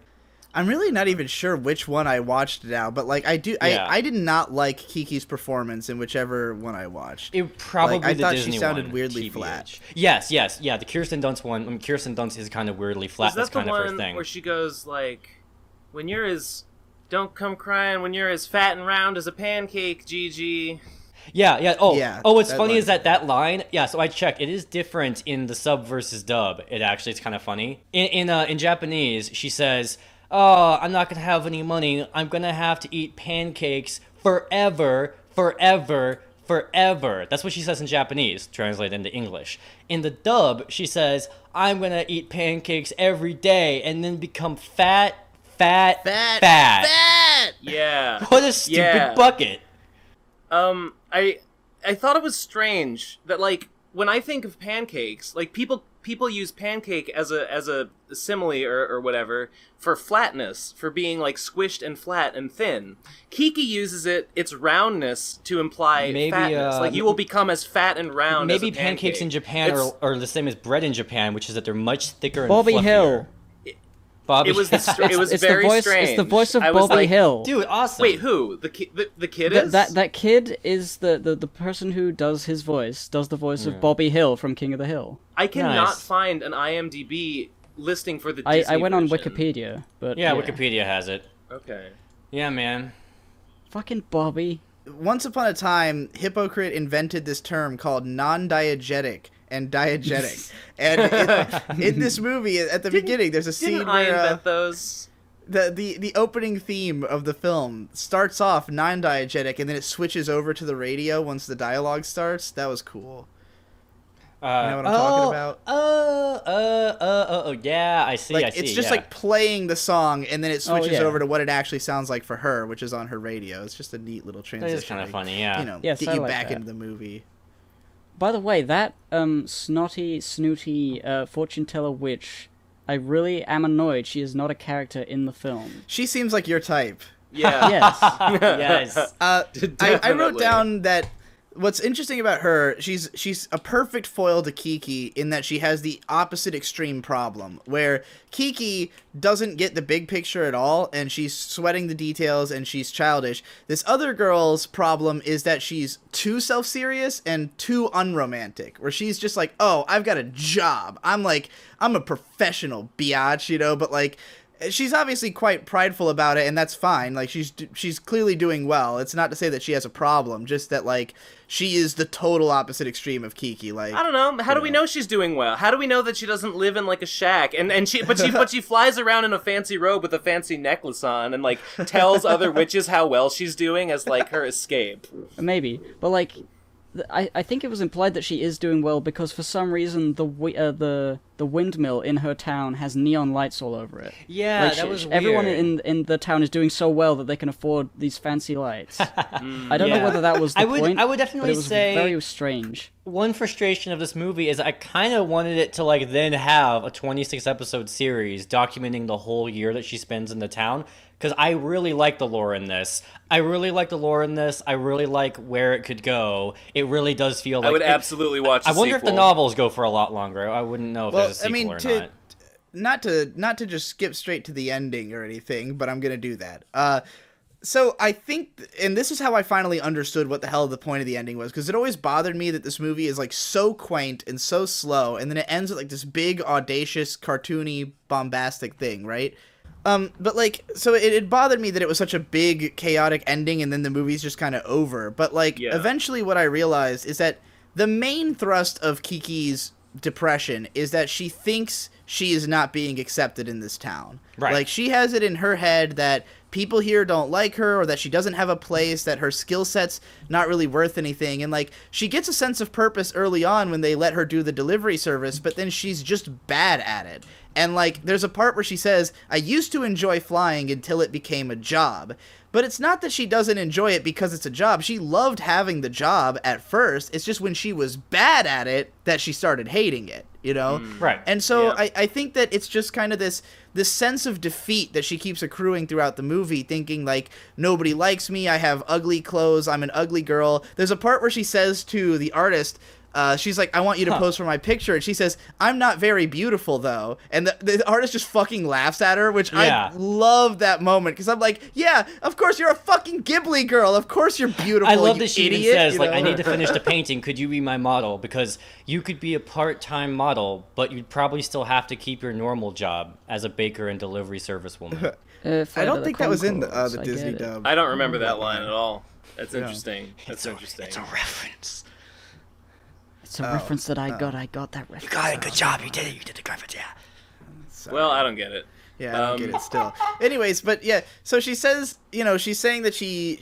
I'm really not even sure which one I watched now, but like I did not like Kiki's performance in whichever one I watched. It probably I the thought Disney she sounded one, weirdly TBH. flat. Yes, yeah, the Kirsten Dunst one. I mean, Kirsten Dunst is kind of weirdly flat. That's kind the of her one thing. where she goes like, "Don't come crying when you're as fat and round as a pancake, Gigi." Yeah. Oh, what's funny is that line. Yeah, so I checked. It is different in the sub versus dub. It's kind of funny. In Japanese, she says, "Oh, I'm not gonna have any money. I'm gonna have to eat pancakes forever, forever, forever." That's what she says in Japanese, translated into English. In the dub, she says, "I'm gonna eat pancakes every day and then become fat. Yeah. What a stupid bucket. I thought it was strange that, like, when I think of pancakes, like, people use pancake as a simile or whatever for flatness, for being like squished and flat and thin. Kiki uses its roundness to imply fatness. Like, you will become as fat and round as a pancake. Maybe pancakes in Japan are the same as bread in Japan, which is that they're much thicker and Bobby fluffier. Hill. It was very strange. It's the voice of Bobby Hill. Dude, awesome. Wait, who? The kid is? That kid is the person who does his voice, does the voice of Bobby Hill from King of the Hill. I cannot find an IMDb listing for the Disney I went on version. Wikipedia, but yeah, Wikipedia has it. Okay. Yeah, man. Fucking Bobby. Once upon a time, Hypocrite invented this term called non-diegetic and diegetic. And in this movie, at the beginning, there's a scene I where invent those? the opening theme of the film starts off non-diegetic, and then it switches over to the radio once the dialogue starts. That was cool. You know what I'm talking about? Yeah, I see. It's just like playing the song, and then it switches over to what it actually sounds like for her, which is on her radio. It's just a neat little transition. That is kind of funny, yeah. You know, yes, get I you like back that. into the movie. By the way, that snotty, snooty fortune teller witch, I really am annoyed she is not a character in the film. She seems like your type. Yeah. Yes. Yes. I wrote down that what's interesting about her, she's a perfect foil to Kiki in that she has the opposite extreme problem, where Kiki doesn't get the big picture at all, and she's sweating the details, and she's childish. This other girl's problem is that she's too self-serious and too unromantic, where she's just like, oh, I've got a job. I'm a professional biatch, you know, but like, she's obviously quite prideful about it, and that's fine. Like, she's clearly doing well. It's not to say that she has a problem, just that, like, she is the total opposite extreme of Kiki. Like, I don't know. How do we know she's doing well? How do we know that she doesn't live in like a shack but she flies around in a fancy robe with a fancy necklace on and like tells other witches how well she's doing as like her escape? Maybe, but like, I think it was implied that she is doing well because for some reason the windmill in her town has neon lights all over it. Yeah, like, that was weird. Everyone in the town is doing so well that they can afford these fancy lights. I don't know whether that was the point. I would definitely but it was say very strange. One frustration of this movie is I kind of wanted it to like then have a 26 episode series documenting the whole year that she spends in the town. Because I really like the lore in this. I really like where it could go. It really does feel like... I would absolutely watch I the wonder sequel. if the novels go for a lot longer. I wouldn't know if there's a sequel or not. Not to just skip straight to the ending or anything, but I'm going to do that. So I think, and this is how I finally understood what the hell the point of the ending was, because it always bothered me that this movie is like so quaint and so slow, and then it ends with like this big, audacious, cartoony, bombastic thing, right? But like, so it bothered me that it was such a big, chaotic ending, and then the movie's just kind of over. But like, eventually what I realized is that the main thrust of Kiki's depression is that she thinks she is not being accepted in this town. Right. Like, she has it in her head that people here don't like her, or that she doesn't have a place, that her skill set's not really worth anything. And, like, she gets a sense of purpose early on when they let her do the delivery service, but then she's just bad at it. And, like, there's a part where she says, I used to enjoy flying until it became a job. But it's not that she doesn't enjoy it because it's a job. She loved having the job at first. It's just when she was bad at it that she started hating it, you know? Right. And so Yeah. I think that it's just kind of this sense of defeat that she keeps accruing throughout the movie, thinking, like, nobody likes me, I have ugly clothes, I'm an ugly girl. There's a part where she says to the artist, she's like, I want you to pose for my picture. And she says, I'm not very beautiful, though. And the artist just fucking laughs at her, which Yeah. I love that moment. Because I'm like, yeah, of course, you're a fucking Ghibli girl. Of course you're beautiful, I love you that she idiot, even says, you like, know? I need to finish the painting. Could you be my model? Because you could be a part-time model, but you'd probably still have to keep your normal job as a baker and delivery service woman. I don't think that was in the Disney dub. I don't remember that line at all. That's interesting. That's interesting. It's a reference. It's a reference that I got that reference. You got it. Good job. You did it. You did the reference, yeah. Well, I don't get it. Yeah, I don't get it still. Anyways, but yeah, so she says, you know, she's saying that she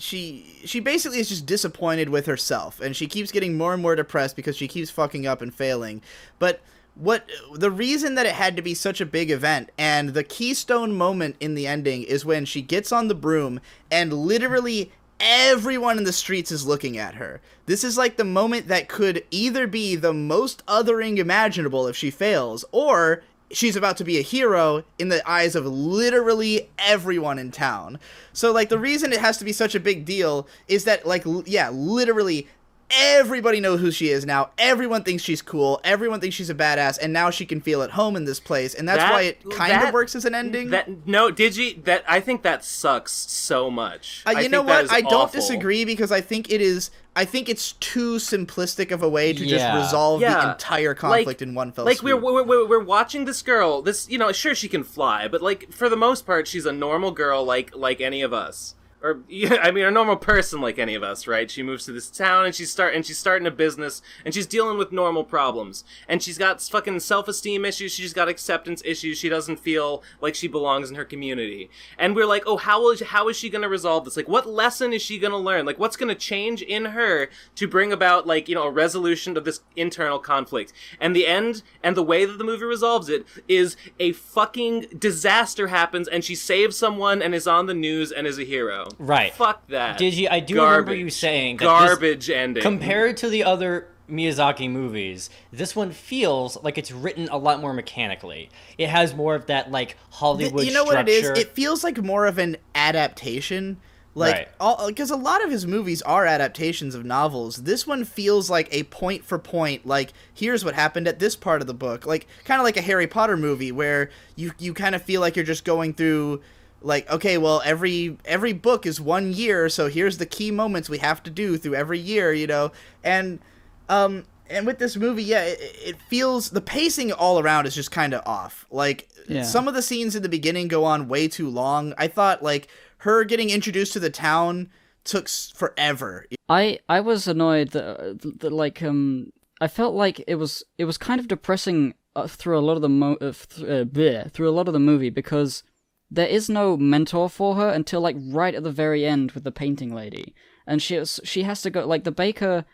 basically is just disappointed with herself, and she keeps getting more and more depressed because she keeps fucking up and failing. But the reason that it had to be such a big event, and the keystone moment in the ending, is when she gets on the broom and literally everyone in the streets is looking at her. This is like the moment that could either be the most othering imaginable if she fails, or she's about to be a hero in the eyes of literally everyone in town. So, like, the reason it has to be such a big deal is that, like, yeah, literally everybody knows who she is now. Everyone thinks she's cool. Everyone thinks she's a badass, and now she can feel at home in this place, and that's why it kind of works as an ending. I think that sucks so much. You know what? I don't awful. disagree, because I think it's too simplistic of a way to just resolve the entire conflict in one fell swoop. We're watching this girl. This, you know, sure, she can fly, but, like, for the most part, she's a normal girl like any of us. Or, yeah, I mean, a normal person like any of us, right? She moves to this town, and she's starting a business, and she's dealing with normal problems. And she's got fucking self-esteem issues, she's got acceptance issues, she doesn't feel like she belongs in her community. And we're like, oh, how is she gonna resolve this? Like, what lesson is she gonna learn? Like, what's gonna change in her to bring about, like, you know, a resolution to this internal conflict? And the end, and the way that the movie resolves it, is a fucking disaster happens, and she saves someone, and is on the news, and is a hero. Right. Fuck that. I do remember you saying that garbage ending. Compared to the other Miyazaki movies, this one feels like it's written a lot more mechanically. It has more of that, like, Hollywood You know structure. what it is? It feels like more of an adaptation. Like, because a lot of his movies are adaptations of novels. This one feels like a point for point, like, here's what happened at this part of the book. Like, kind of like a Harry Potter movie, where you kind of feel like you're just going through, like, okay, well, every book is 1 year, so here's the key moments we have to do through every year, you know? And with this movie, yeah, it feels, the pacing all around is just kind of off. Like, some of the scenes in the beginning go on way too long. I thought, like, her getting introduced to the town took forever. I was annoyed that like, I felt like it was kind of depressing through a lot of the through a lot of the movie, because there is no mentor for her until, like, right at the very end with the painting lady. And she has to go, like, the baker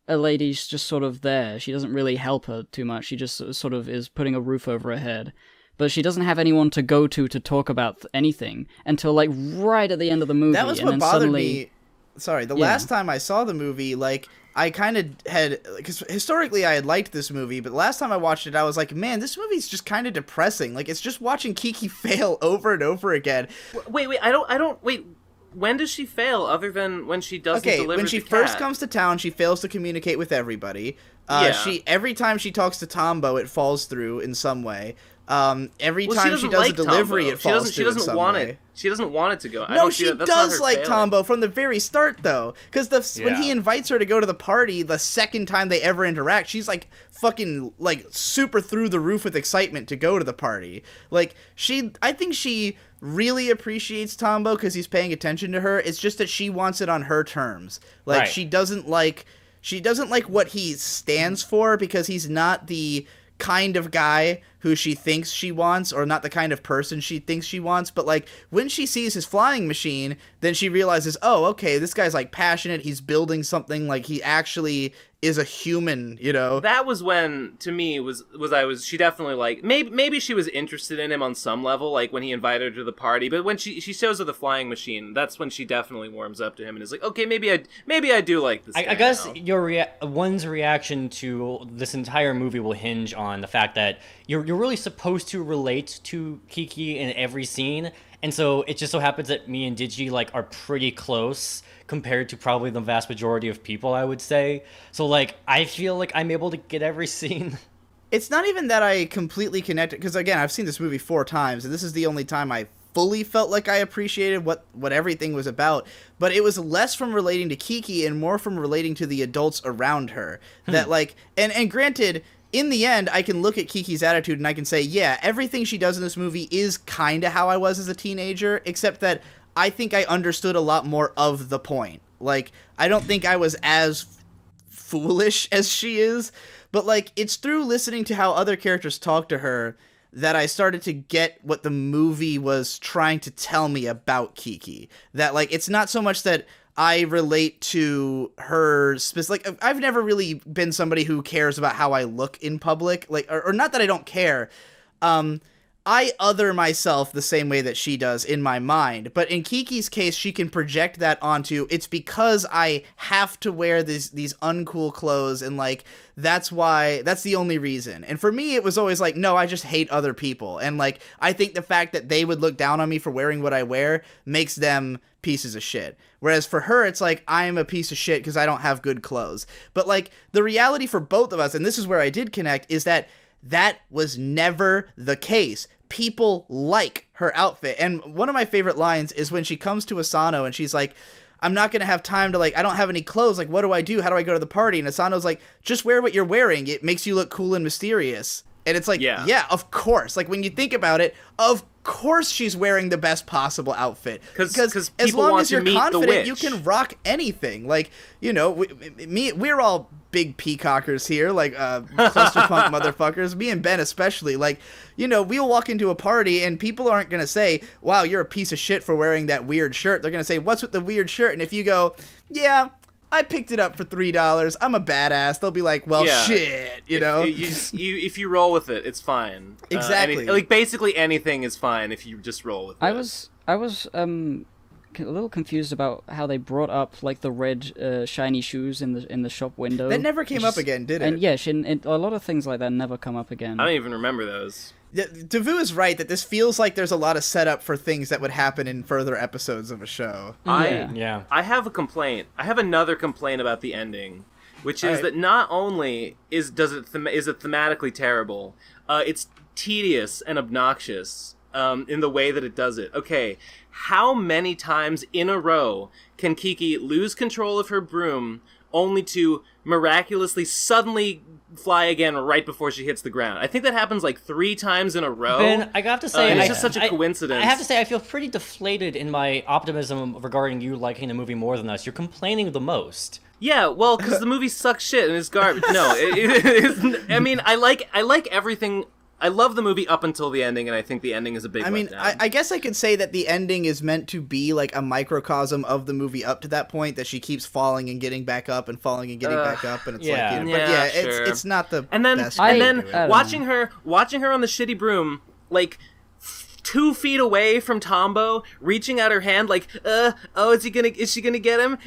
lady's just sort of there. She doesn't really help her too much. She just sort of is putting a roof over her head. But she doesn't have anyone to go to talk about anything until, like, right at the end of the movie. That was what bothered me. Sorry, last time I saw the movie, like, I kind of had, because historically I had liked this movie, but the last time I watched it, I was like, man, this movie's just kind of depressing. Like, it's just watching Kiki fail over and over again. Wait, wait, when does she fail, other than when she doesn't deliver when she the first cat? comes to town, she fails to communicate with everybody. Every time she talks to Tombo, it falls through in some way. Every time she does a delivery, it falls through in some way. She doesn't want it to go. No, she does like Tombo from the very start, though. Because when he invites her to go to the party, the second time they ever interact, she's like fucking like super through the roof with excitement to go to the party. Like, I think she really appreciates Tombo because he's paying attention to her. It's just that she wants it on her terms. Like, she doesn't like She doesn't like what he stands for because he's not the kind of guy who she thinks she wants, or not the kind of person she thinks she wants. But like when she sees his flying machine, then she realizes, oh, okay, this guy's like passionate, he's building something, like he actually is a human, you know. That was when, to me, she definitely, like, maybe she was interested in him on some level, like when he invited her to the party, but when she shows her the flying machine, that's when she definitely warms up to him and is like, okay, maybe I do like this guy I guess now. one's reaction to this entire movie will hinge on the fact that you're really supposed to relate to Kiki in every scene, and so it just so happens that me and Digi like are pretty close compared to probably the vast majority of people, I would say. So like I feel like I'm able to get every scene. It's not even that I completely connected, because again, I've seen this movie 4 times, and this is the only time I fully felt like I appreciated what everything was about, but it was less from relating to Kiki and more from relating to the adults around her. That like, and granted, in the end, I can look at Kiki's attitude and I can say, yeah, everything she does in this movie is kind of how I was as a teenager, except that I think I understood a lot more of the point. Like, I don't think I was as foolish as she is, but like, it's through listening to how other characters talk to her that I started to get what the movie was trying to tell me about Kiki. That like, it's not so much that I relate to her like, I've never really been somebody who cares about how I look in public, like, or not that I don't care. I other myself the same way that she does in my mind, but in Kiki's case, she can project that onto, it's because I have to wear these uncool clothes, and like, that's the only reason. And for me, it was always like, no, I just hate other people, and like, I think the fact that they would look down on me for wearing what I wear makes them pieces of shit. Whereas for her, it's like, I am a piece of shit because I don't have good clothes. But like, the reality for both of us, and this is where I did connect, is that was never the case. People like her outfit. And one of my favorite lines is when she comes to Asano and she's like, I'm not going to have time to, like, I don't have any clothes. Like, what do I do? How do I go to the party? And Asano's like, just wear what you're wearing. It makes you look cool and mysterious. And it's like, yeah, of course. Like, when you think about it, of course she's wearing the best possible outfit. Because as long as you're confident, you can rock anything. Like, you know, we're all big peacockers here, like clusterpunk motherfuckers. Me and Ben especially. Like, you know, we'll walk into a party and people aren't going to say, wow, you're a piece of shit for wearing that weird shirt. They're going to say, what's with the weird shirt? And if you go, yeah, I picked it up for $3. I'm a badass. They'll be like, well, shit, you know? If you roll with it, it's fine. Exactly. Like, basically anything is fine if you just roll with it. I was a little confused about how they brought up, like, the red shiny shoes in the shop window. That never came up again, did it? And yeah, a lot of things like that never come up again. I don't even remember those. Devu is right that this feels like there's a lot of setup for things that would happen in further episodes of a show. Yeah. I have a complaint. I have another complaint about the ending, which is that not only is it thematically terrible, it's tedious and obnoxious in the way that it does it. Okay, how many times in a row can Kiki lose control of her broom only to miraculously suddenly fly again right before she hits the ground? I think that happens like 3 times in a row. Ben, I have to say, it's just such a coincidence. I have to say, I feel pretty deflated in my optimism regarding you liking the movie more than us. You're complaining the most. Yeah, well, because the movie sucks shit and it's garbage. No, I mean, I like everything. I love the movie up until the ending, and I think the ending is a big letdown. I guess I could say that the ending is meant to be like a microcosm of the movie up to that point, that she keeps falling and getting back up and falling and getting back up, and it's yeah. like, you know, but yeah, sure. it's not the best. And then watching her on the shitty broom, like 2 feet away from Tombo, reaching out her hand like, is she gonna get him?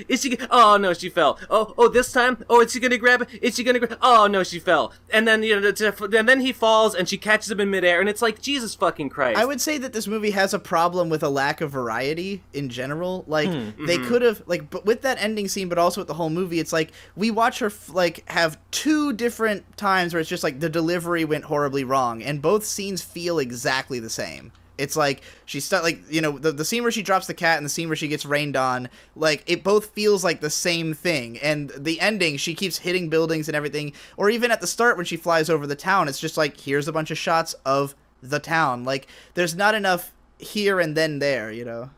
Oh no, she fell. Oh, this time? Oh, is she gonna grab it? Oh no, she fell. And then, you know, and then he falls and she catches him in midair, and it's like, Jesus fucking Christ. I would say that this movie has a problem with a lack of variety in general. Like, they could have, like, but with that ending scene, but also with the whole movie, it's like, we watch her, like, have 2 different times where it's just like, the delivery went horribly wrong, and both scenes feel exactly the same. It's like, she's stuck, like, you know, the scene where she drops the cat and the scene where she gets rained on, like, it both feels like the same thing. And the ending, she keeps hitting buildings and everything. Or even at the start when she flies over the town, it's just like, here's a bunch of shots of the town. Like, there's not enough here and then there, you know?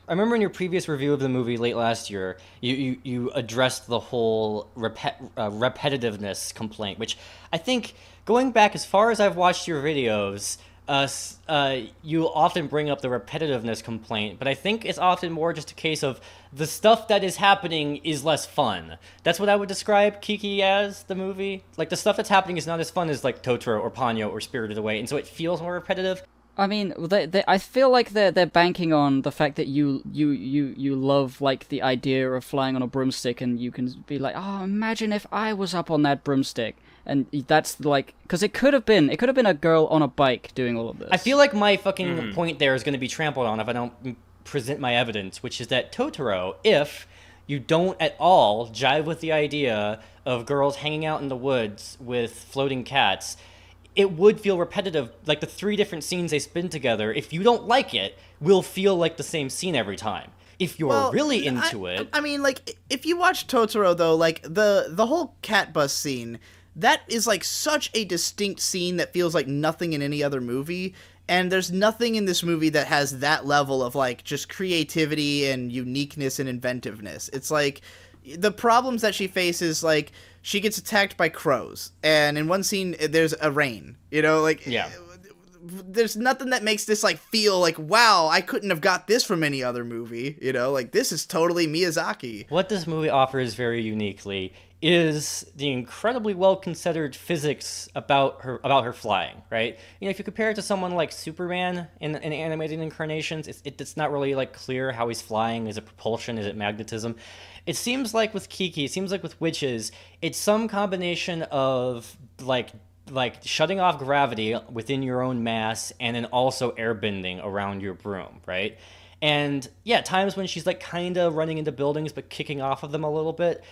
I remember in your previous review of the movie late last year, you addressed the whole repetitiveness complaint, which I think, going back as far as I've watched your videos, you often bring up the repetitiveness complaint, but I think it's often more just a case of the stuff that is happening is less fun. That's what I would describe Kiki as, the movie. Like, the stuff that's happening is not as fun as, like, Totoro or Ponyo or Spirited Away, and so it feels more repetitive. I mean, I feel like they're banking on the fact that you love, like, the idea of flying on a broomstick, and you can be like, oh, imagine if I was up on that broomstick. And that's, like, because it could have been a girl on a bike doing all of this. I feel like my fucking point there is going to be trampled on if I don't present my evidence, which is that Totoro, if you don't at all jive with the idea of girls hanging out in the woods with floating cats, it would feel repetitive. Like, the 3 different scenes they spin together, if you don't like it, will feel like the same scene every time. If you're really into it... I mean, like, if you watch Totoro, though, like, the whole cat bus scene, that is, like, such a distinct scene that feels like nothing in any other movie, and there's nothing in this movie that has that level of, like, just creativity and uniqueness and inventiveness. It's like, the problems that she faces, like, she gets attacked by crows, and in one scene, there's a rain, you know, like, yeah. There's nothing that makes this, like, feel like, wow, I couldn't have got this from any other movie, you know, like, this is totally Miyazaki. What this movie offers very uniquely is the incredibly well-considered physics about her flying, right? You know, if you compare it to someone like Superman in animated incarnations, it's not really, like, clear how he's flying. Is it propulsion? Is it magnetism? It seems like with Kiki, it seems like with witches, it's some combination of, like shutting off gravity within your own mass and then also airbending around your broom, right? And yeah, times when she's, like, kind of running into buildings but kicking off of them a little bit.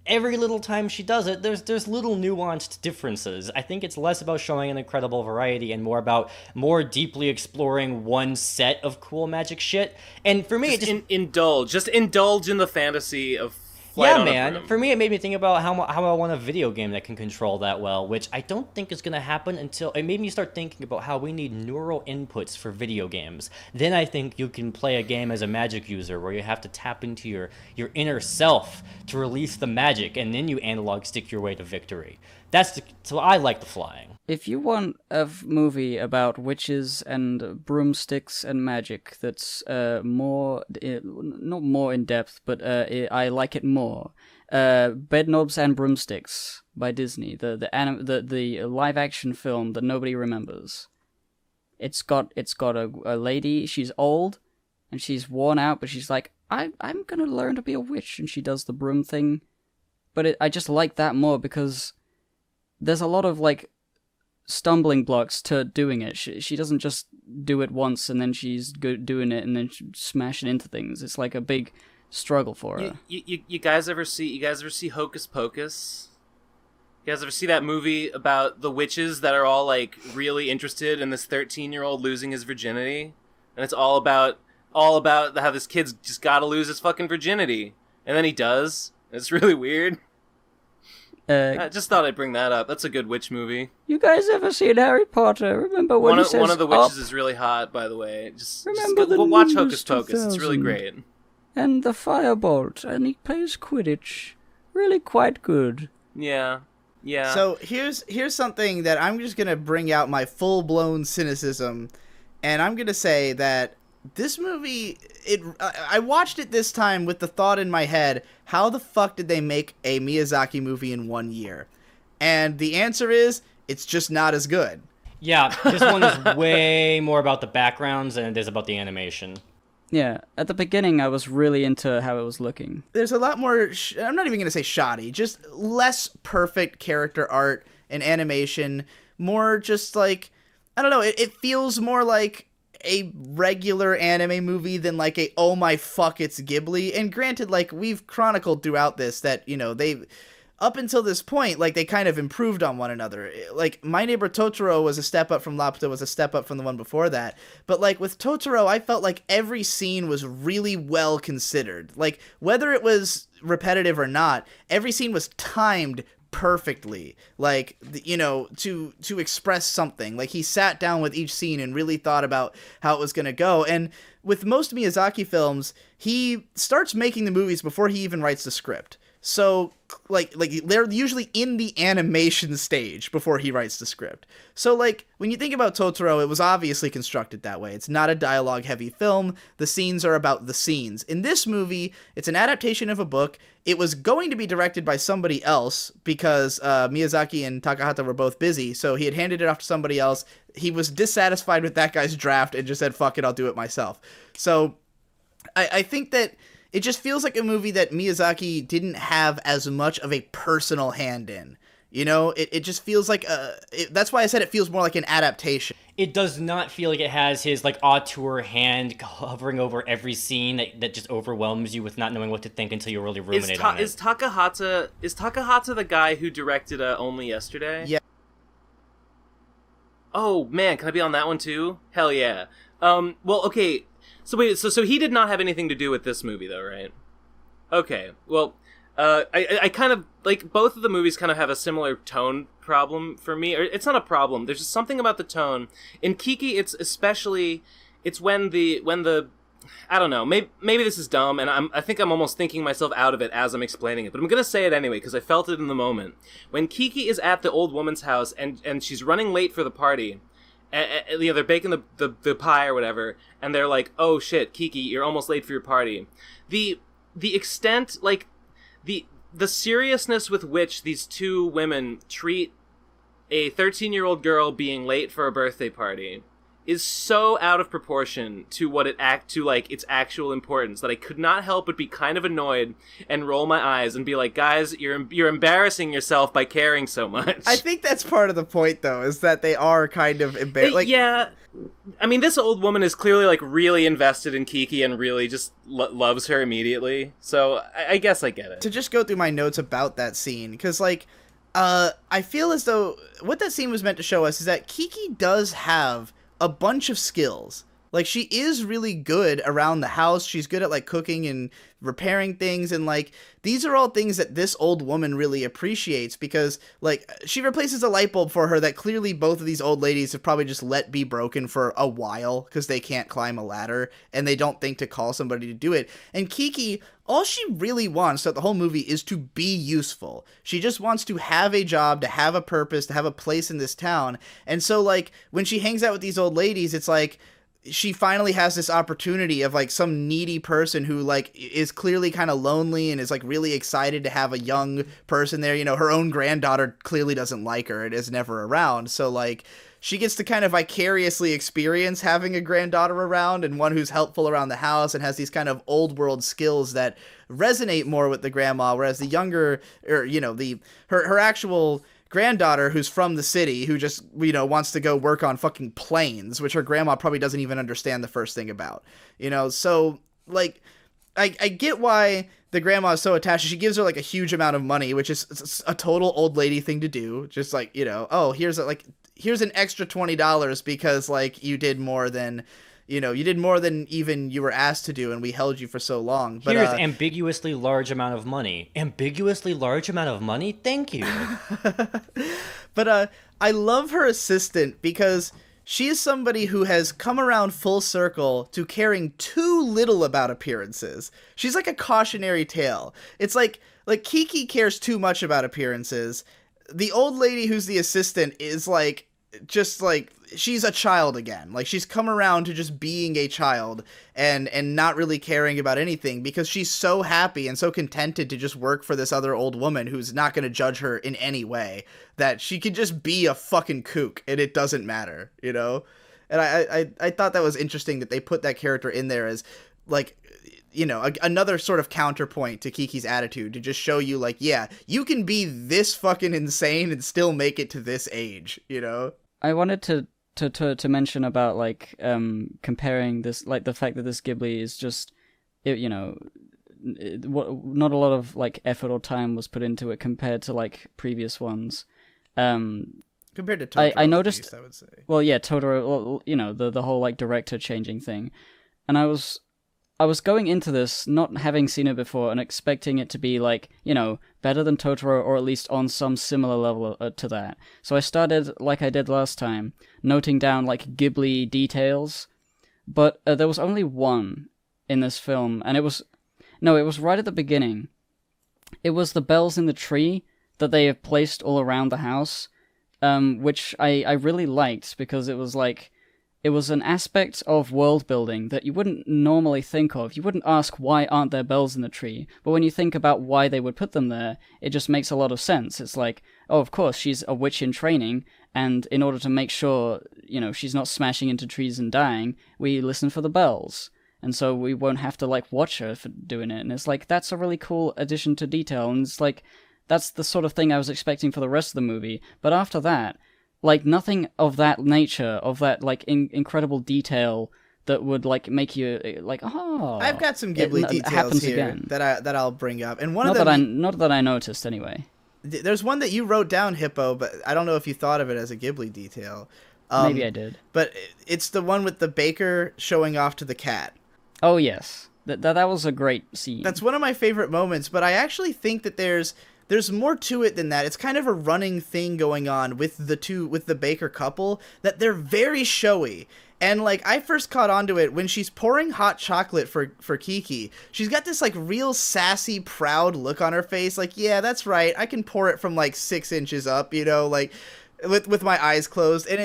Every little time she does it, there's little nuanced differences. I think it's less about showing an incredible variety and more about more deeply exploring one set of cool magic shit. And for me, indulge in the fantasy of flight on a broom. For me, it made me think about how I want a video game that can control that well, which I don't think is going to happen until... It made me start thinking about how we need neural inputs for video games. Then I think you can play a game as a magic user where you have to tap into your inner self to release the magic, and then you analog stick your way to victory. So I like the flying. If you want a movie about witches and broomsticks and magic that's not more in depth, but I like it more, Bedknobs and Broomsticks by Disney, the live action film that nobody remembers. It's got a lady. She's old and she's worn out, but she's like, I'm gonna learn to be a witch, and she does the broom thing. But I just like that more because there's a lot of, like, stumbling blocks to doing it. She doesn't just do it once and then she's good doing it and then smashing into things. It's like a big struggle for her. You guys ever see Hocus Pocus? You guys ever see that movie about the witches that are all, like, really interested in this 13-year-old losing his virginity? And it's all about how this kid's just gotta lose his fucking virginity. And then he does. It's really weird. I just thought I'd bring that up. That's a good witch movie. You guys ever seen Harry Potter? Remember when he says, one of the witches is really hot, by the way. Watch Hocus Pocus. It's really great. And the firebolt, and he plays Quidditch. Really quite good. Yeah. Yeah. So here's something that I'm just gonna bring out my full-blown cynicism, and I'm gonna say that this movie, I watched it this time with the thought in my head, how the fuck did they make a Miyazaki movie in 1 year? And the answer is, it's just not as good. Yeah, this one is way more about the backgrounds than it is about the animation. Yeah, at the beginning I was really into how it was looking. There's a lot more, I'm not even going to say shoddy, just less perfect character art and animation, more just like, I don't know, it feels more like a regular anime movie than like a oh my fuck it's Ghibli. And granted, like, we've chronicled throughout this that, you know, they up until this point, like, they kind of improved on one another. Like, My Neighbor Totoro was a step up from Laputa, was a step up from the one before that. But, like, with Totoro, I felt like every scene was really well considered. Like, whether it was repetitive or not, every scene was timed perfectly, like, you know, to express something. Like, he sat down with each scene and really thought about how it was going to go. And with most Miyazaki films, he starts making the movies before he even writes the script. So, like they're usually in the animation stage before he writes the script. So, like, when you think about Totoro, it was obviously constructed that way. It's not a dialogue-heavy film. The scenes are about the scenes. In this movie, it's an adaptation of a book. It was going to be directed by somebody else because Miyazaki and Takahata were both busy, so he had handed it off to somebody else. He was dissatisfied with that guy's draft and just said, fuck it, I'll do it myself. So, I think that it just feels like a movie that Miyazaki didn't have as much of a personal hand in. You know, it just feels like that's why I said it feels more like an adaptation. It does not feel like it has his, like, auteur hand hovering over every scene that just overwhelms you with not knowing what to think until you really ruminate on it. Is Takahata the guy who directed Only Yesterday? Yeah. Oh, man, can I be on that one too? Hell yeah. Well, okay. So wait, so he did not have anything to do with this movie, though, right? Okay, well, I kind of, like, both of the movies kind of have a similar tone problem for me. Or it's not a problem, there's just something about the tone. In Kiki, it's when the I don't know, maybe this is dumb, and I think I'm almost thinking myself out of it as I'm explaining it, but I'm gonna say it anyway, because I felt it in the moment. When Kiki is at the old woman's house, and she's running late for the party, you know, they're baking the pie or whatever, and they're like, oh shit, Kiki, you're almost late for your party. The extent, like, the seriousness with which these two women treat a 13-year-old girl being late for a birthday party is so out of proportion to what its actual importance that I could not help but be kind of annoyed and roll my eyes and be like, guys, you're embarrassing yourself by caring so much. I think that's part of the point, though, is that they are kind of embarrassed. Like, yeah, I mean, this old woman is clearly, like, really invested in Kiki and really just loves her immediately. So I guess I get it. To just go through my notes about that scene, because, like, I feel as though what that scene was meant to show us is that Kiki does have a bunch of skills. Like, she is really good around the house. She's good at, like, cooking and repairing things, and, like, these are all things that this old woman really appreciates because, like, she replaces a light bulb for her that clearly both of these old ladies have probably just let be broken for a while because they can't climb a ladder and they don't think to call somebody to do it. And Kiki, all she really wants throughout the whole movie is to be useful. She just wants to have a job, to have a purpose, to have a place in this town. And so, like, when she hangs out with these old ladies, it's like she finally has this opportunity of, like, some needy person who, like, is clearly kind of lonely and is, like, really excited to have a young person there. You know, her own granddaughter clearly doesn't like her and is never around. So, like, she gets to kind of vicariously experience having a granddaughter around and one who's helpful around the house and has these kind of old world skills that resonate more with the grandma, whereas the younger, or, you know, her actual granddaughter who's from the city who just, you know, wants to go work on fucking planes, which her grandma probably doesn't even understand the first thing about, you know. So, like, I get why the grandma is so attached. She gives her, like, a huge amount of money, which is a total old lady thing to do. Just, like, you know, oh, here's an extra $20 because, like, you did more than, you know, you did more than even you were asked to do, and we held you for so long. But here's ambiguously large amount of money. Ambiguously large amount of money? Thank you. But I love her assistant because she is somebody who has come around full circle to caring too little about appearances. She's like a cautionary tale. It's like Kiki cares too much about appearances. The old lady who's the assistant is, like, just, like, she's a child again. Like, she's come around to just being a child and not really caring about anything because she's so happy and so contented to just work for this other old woman who's not going to judge her in any way, that she could just be a fucking kook and it doesn't matter, you know? And I thought that was interesting that they put that character in there as, like, you know, another sort of counterpoint to Kiki's attitude, to just show you, like, yeah, you can be this fucking insane and still make it to this age, you know? I wanted to mention about, like, comparing this, like, the fact that this Ghibli is just, you know, not a lot of, like, effort or time was put into it compared to, like, previous ones. Compared to Totoro, I noticed, at least, I would say. Well, yeah, Totoro, well, you know, the whole, like, director changing thing. And I was I was going into this not having seen it before and expecting it to be like, better than Totoro or at least on some similar level to that. So I started, like I did last time, noting down like Ghibli details, but there was only one in this film, and it was right at the beginning. It was the bells in the tree that they have placed all around the house, which I really liked because it was like, it was an aspect of world building that you wouldn't normally think of. You wouldn't ask why aren't there bells in the tree, but when you think about why they would put them there, it just makes a lot of sense. It's like, oh, of course, she's a witch in training, and in order to make sure, she's not smashing into trees and dying, we listen for the bells. And so we won't have to, like, watch her for doing it. And it's like, that's a really cool addition to detail, and it's like, that's the sort of thing I was expecting for the rest of the movie. But after that, like, nothing of that nature, of that, like, incredible detail that would, like, make you, like, oh... I've got some Ghibli details here again. that I'll bring up. And not that I noticed, anyway. There's one that you wrote down, Hippo, but I don't know if you thought of it as a Ghibli detail. Maybe I did. But it's the one with the baker showing off to the cat. Oh, yes. That was a great scene. That's one of my favorite moments, but I actually think that there's more to it than that. It's kind of a running thing going on with the Baker couple, that they're very showy. And, like, I first caught on to it when she's pouring hot chocolate for Kiki. She's got this, like, real sassy, proud look on her face. Like, yeah, that's right. I can pour it from, like, 6 inches up, like, with my eyes closed. And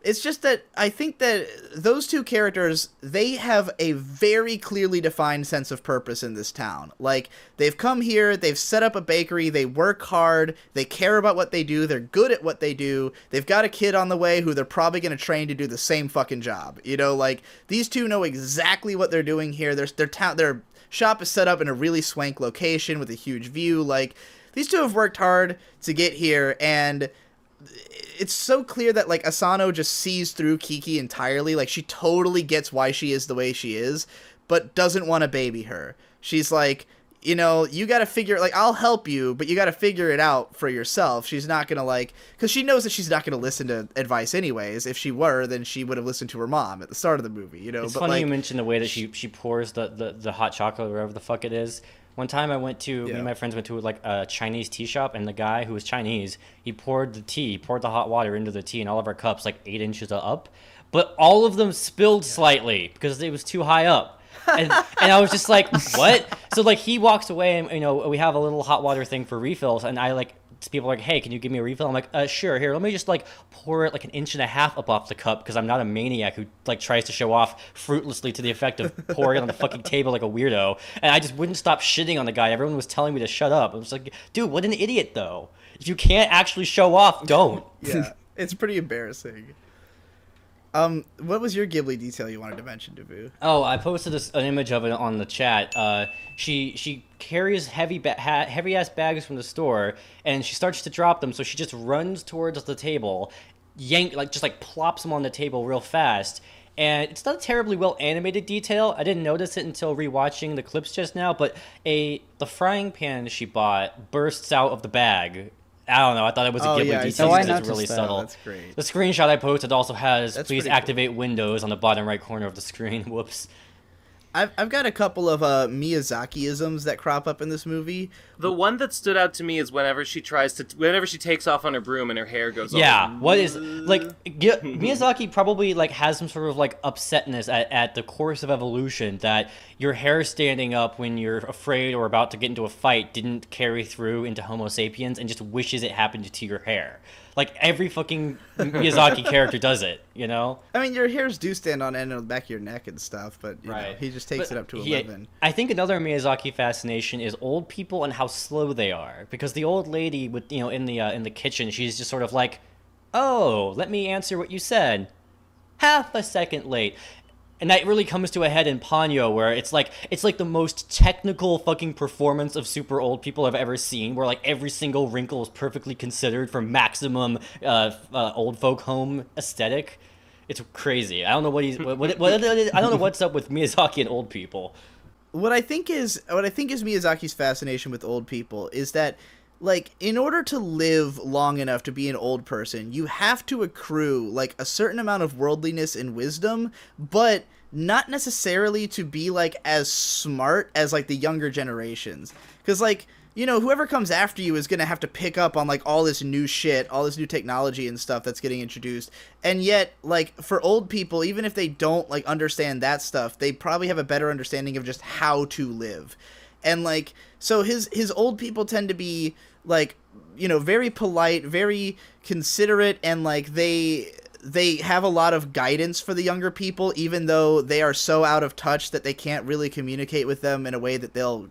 it's just that I think that those two characters, they have a very clearly defined sense of purpose in this town. Like, they've come here, they've set up a bakery, they work hard, they care about what they do, they're good at what they do, they've got a kid on the way who they're probably going to train to do the same fucking job. Like, these two know exactly what they're doing here. Their shop is set up in a really swank location with a huge view. Like, these two have worked hard to get here, and it's so clear that, like, Asano just sees through Kiki entirely. Like, she totally gets why she is the way she is, but doesn't want to baby her. She's like, you gotta figure, like, I'll help you, but you gotta figure it out for yourself. She's not gonna, like, because she knows that she's not gonna listen to advice anyways. If she were, then she would have listened to her mom at the start of the movie, It's but, funny like, you mentioned the way that she pours the hot chocolate, wherever the fuck it is. One time me and my friends went to, like, a Chinese tea shop, and the guy who was Chinese, he poured the hot water into the tea in all of our cups, like 8 inches up, but all of them spilled slightly because it was too high up. And I was just like, what? So, like, he walks away, and, we have a little hot water thing for refills, and I, like, people are like, hey, can you give me a refill? I'm like, sure, here, let me just, like, pour it, like, 1.5 inches up off the cup, because I'm not a maniac who, like, tries to show off fruitlessly to the effect of pouring it on the fucking table like a weirdo. And I just wouldn't stop shitting on the guy. Everyone was telling me to shut up. I was like, dude, what an idiot, though. If you can't actually show off, don't. Yeah, it's pretty embarrassing. What was your Ghibli detail you wanted to mention, Dabu? Oh, I posted an image of it on the chat. She carries heavy-ass bags from the store, and she starts to drop them, so she just runs towards the table, plops them on the table real fast. And it's not a terribly well animated detail. I didn't notice it until rewatching the clips just now, but the frying pan she bought bursts out of the bag. I don't know. I thought it was a Ghibli detail because it's really subtle. That's great. The screenshot I posted also has please activate Windows on the bottom right corner of the screen. Whoops. I've got a couple of Miyazaki-isms that crop up in this movie. The one that stood out to me is whenever she takes off on her broom and her hair goes yeah, what is, like, Miyazaki probably, like, has some sort of, like, upsetness at the course of evolution that your hair standing up when you're afraid or about to get into a fight didn't carry through into Homo sapiens and just wishes it happened to your hair. Like, every fucking Miyazaki character does it, I mean, your hairs do stand on end on the back of your neck and stuff, but you know, he just takes it up to 11. I think another Miyazaki fascination is old people and how slow they are. Because the old lady with in the kitchen, she's just sort of like, oh, let me answer what you said. Half a second late. And that really comes to a head in Ponyo, where it's like the most technical fucking performance of super old people I've ever seen, where, like, every single wrinkle is perfectly considered for maximum old folk home aesthetic. It's crazy. I don't know what I don't know what's up with Miyazaki and old people. What I think is Miyazaki's fascination with old people is that, like, in order to live long enough to be an old person, you have to accrue, like, a certain amount of worldliness and wisdom, but not necessarily to be like as smart as like the younger generations, because like, you know, whoever comes after you is going to have to pick up on like all this new shit, all this new technology and stuff that's getting introduced. And yet, like, for old people, even if they don't like understand that stuff, they probably have a better understanding of just how to live. And like, so his old people tend to be like, you know, very polite, very considerate, and like they have a lot of guidance for the younger people, even though they are so out of touch that they can't really communicate with them in a way that they'll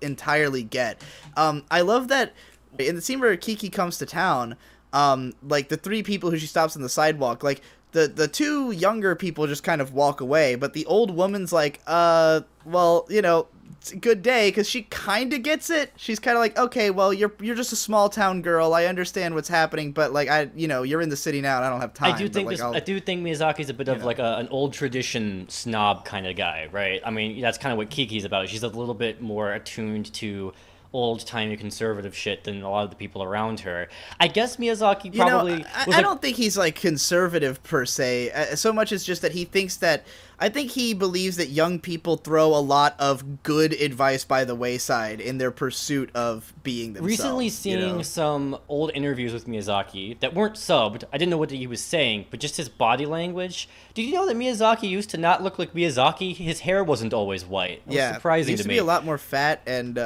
entirely get. I love that in the scene where Kiki comes to town, like the three people who she stops on the sidewalk, like the two younger people just kind of walk away, but the old woman's like, well, you know, it's a good day, because she kind of gets it. She's kind of like, okay, well, you're just a small town girl. I understand what's happening, but like, you know, you're in the city now, and I don't have time. I do think Miyazaki's a bit of like an old tradition snob kind of guy, right? I mean, that's kind of what Kiki's about. She's a little bit more attuned to old-timey conservative shit than a lot of the people around her. I guess Miyazaki probably... You know, I don't think he's, like, conservative, per se, so much as just that he thinks that... I think he believes that young people throw a lot of good advice by the wayside in their pursuit of being themselves. Recently seeing some old interviews with Miyazaki that weren't subbed. I didn't know what he was saying, but just his body language. Did you know that Miyazaki used to not look like Miyazaki? His hair wasn't always white. It was surprising to me. He used to be a lot more fat and...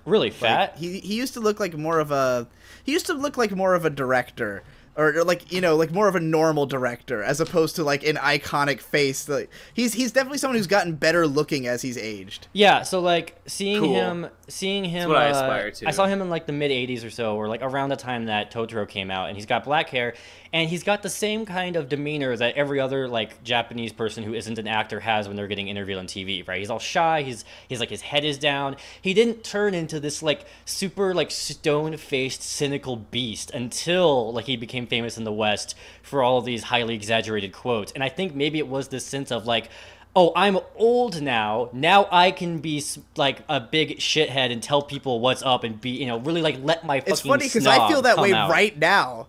really fat? Like, he used to look like more of a... He used to look like more of a director. Or like, you know, like more of a normal director, as opposed to like an iconic face. Like he's definitely someone who's gotten better looking as he's aged. Yeah, so like seeing him. That's what I aspire to. I saw him in like the mid '80s or so, or like around the time that Totoro came out, and he's got black hair, and he's got the same kind of demeanor that every other like Japanese person who isn't an actor has when they're getting interviewed on TV, right? He's all shy. He's like his head is down. He didn't turn into this like super like stone-faced cynical beast until like he became famous in the West for all of these highly exaggerated quotes. And I think maybe it was this sense of like, oh, I'm old now. Now I can be like a big shithead and tell people what's up and be, you know, really like let my fucking It's funny because I feel that way out. right now.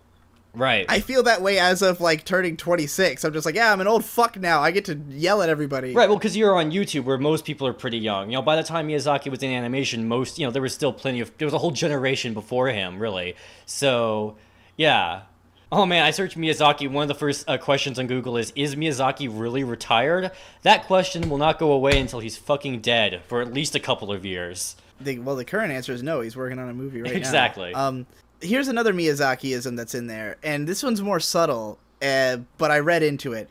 Right. I feel that way as of like turning 26. I'm just like, yeah, I'm an old fuck now. I get to yell at everybody. Right. Well, because you're on YouTube where most people are pretty young. You know, by the time Miyazaki was in animation, there was still there was a whole generation before him, really. So, yeah. Oh man, I searched Miyazaki. One of the first questions on Google is Miyazaki really retired? That question will not go away until he's fucking dead for at least a couple of years. The current answer is no. He's working on a movie right exactly. now. Here's another Miyazaki-ism that's in there, and this one's more subtle, but I read into it.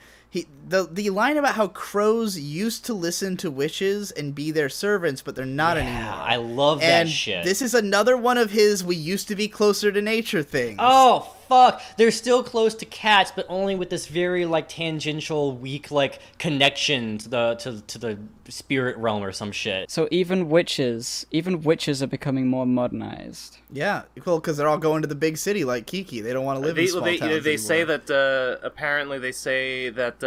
The line about how crows used to listen to witches and be their servants, but they're not anymore. I love that shit. This is another one of his "we used to be closer to nature" things. Oh fuck! They're still close to cats, but only with this very like tangential, weak like connection to the spirit realm or some shit. So even witches are becoming more modernized. Yeah, cool, because they're all going to the big city like Kiki. They don't want to live in small towns They say that apparently they say that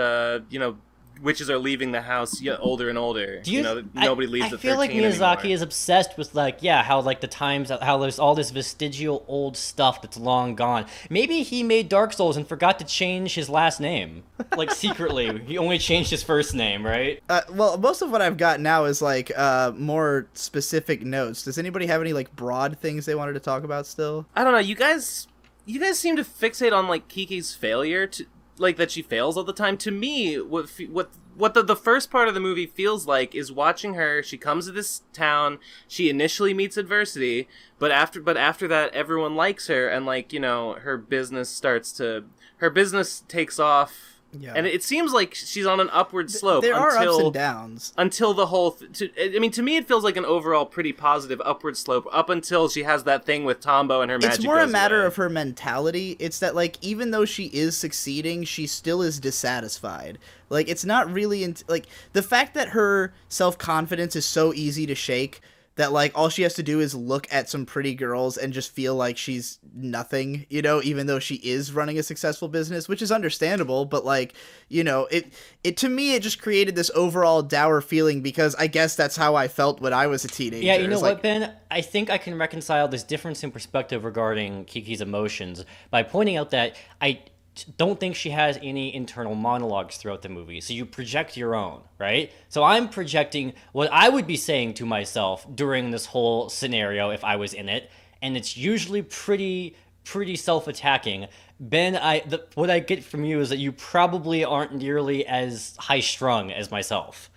you know, witches are leaving the house older and older. Nobody leaves at 13 I feel like Miyazaki anymore. is obsessed with how like the times, how there's all this vestigial old stuff that's long gone. Maybe he made Dark Souls and forgot to change his last name. Like secretly, he only changed his first name, right? Well, most of what I've got now is like more specific notes. Does anybody have any like broad things they wanted to talk about still? I don't know. You guys seem to fixate on like Kiki's failure to. Like that she fails all the time. To me, what the first part of the movie feels like is watching her. She comes to this town. She initially meets adversity, but after that, everyone likes her, and like, you know, her business takes off. Yeah. And it seems like she's on an upward slope. There are ups and downs. Until the whole... to me, it feels like an overall pretty positive upward slope up until she has that thing with Tombo and her magic It's more a matter away. of her mentality. It's that, like, even though she is succeeding, she still is dissatisfied. Like, it's not really... like, the fact that her self-confidence is so easy to shake... that, like, all she has to do is look at some pretty girls and just feel like she's nothing, you know, even though she is running a successful business, which is understandable, but, like, you know, it to me, it just created this overall dour feeling because I guess that's how I felt when I was a teenager. Yeah, you know what, Ben? I think I can reconcile this difference in perspective regarding Kiki's emotions by pointing out that don't think she has any internal monologues throughout the movie. So you project your own, right? So I'm projecting what I would be saying to myself during this whole scenario if I was in it, and it's usually pretty self-attacking. Ben, what I get from you is that you probably aren't nearly as high-strung as myself.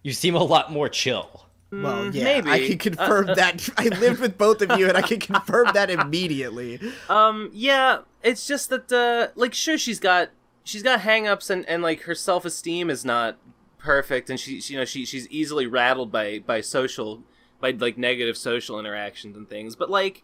You seem a lot more chill. Well, yeah, maybe. I can confirm that. I lived with both of you, and I can confirm that immediately. Yeah, it's just that, like, sure, she's got hang-ups, and like, her self-esteem is not perfect, and she's easily rattled by like, negative social interactions and things, but, like,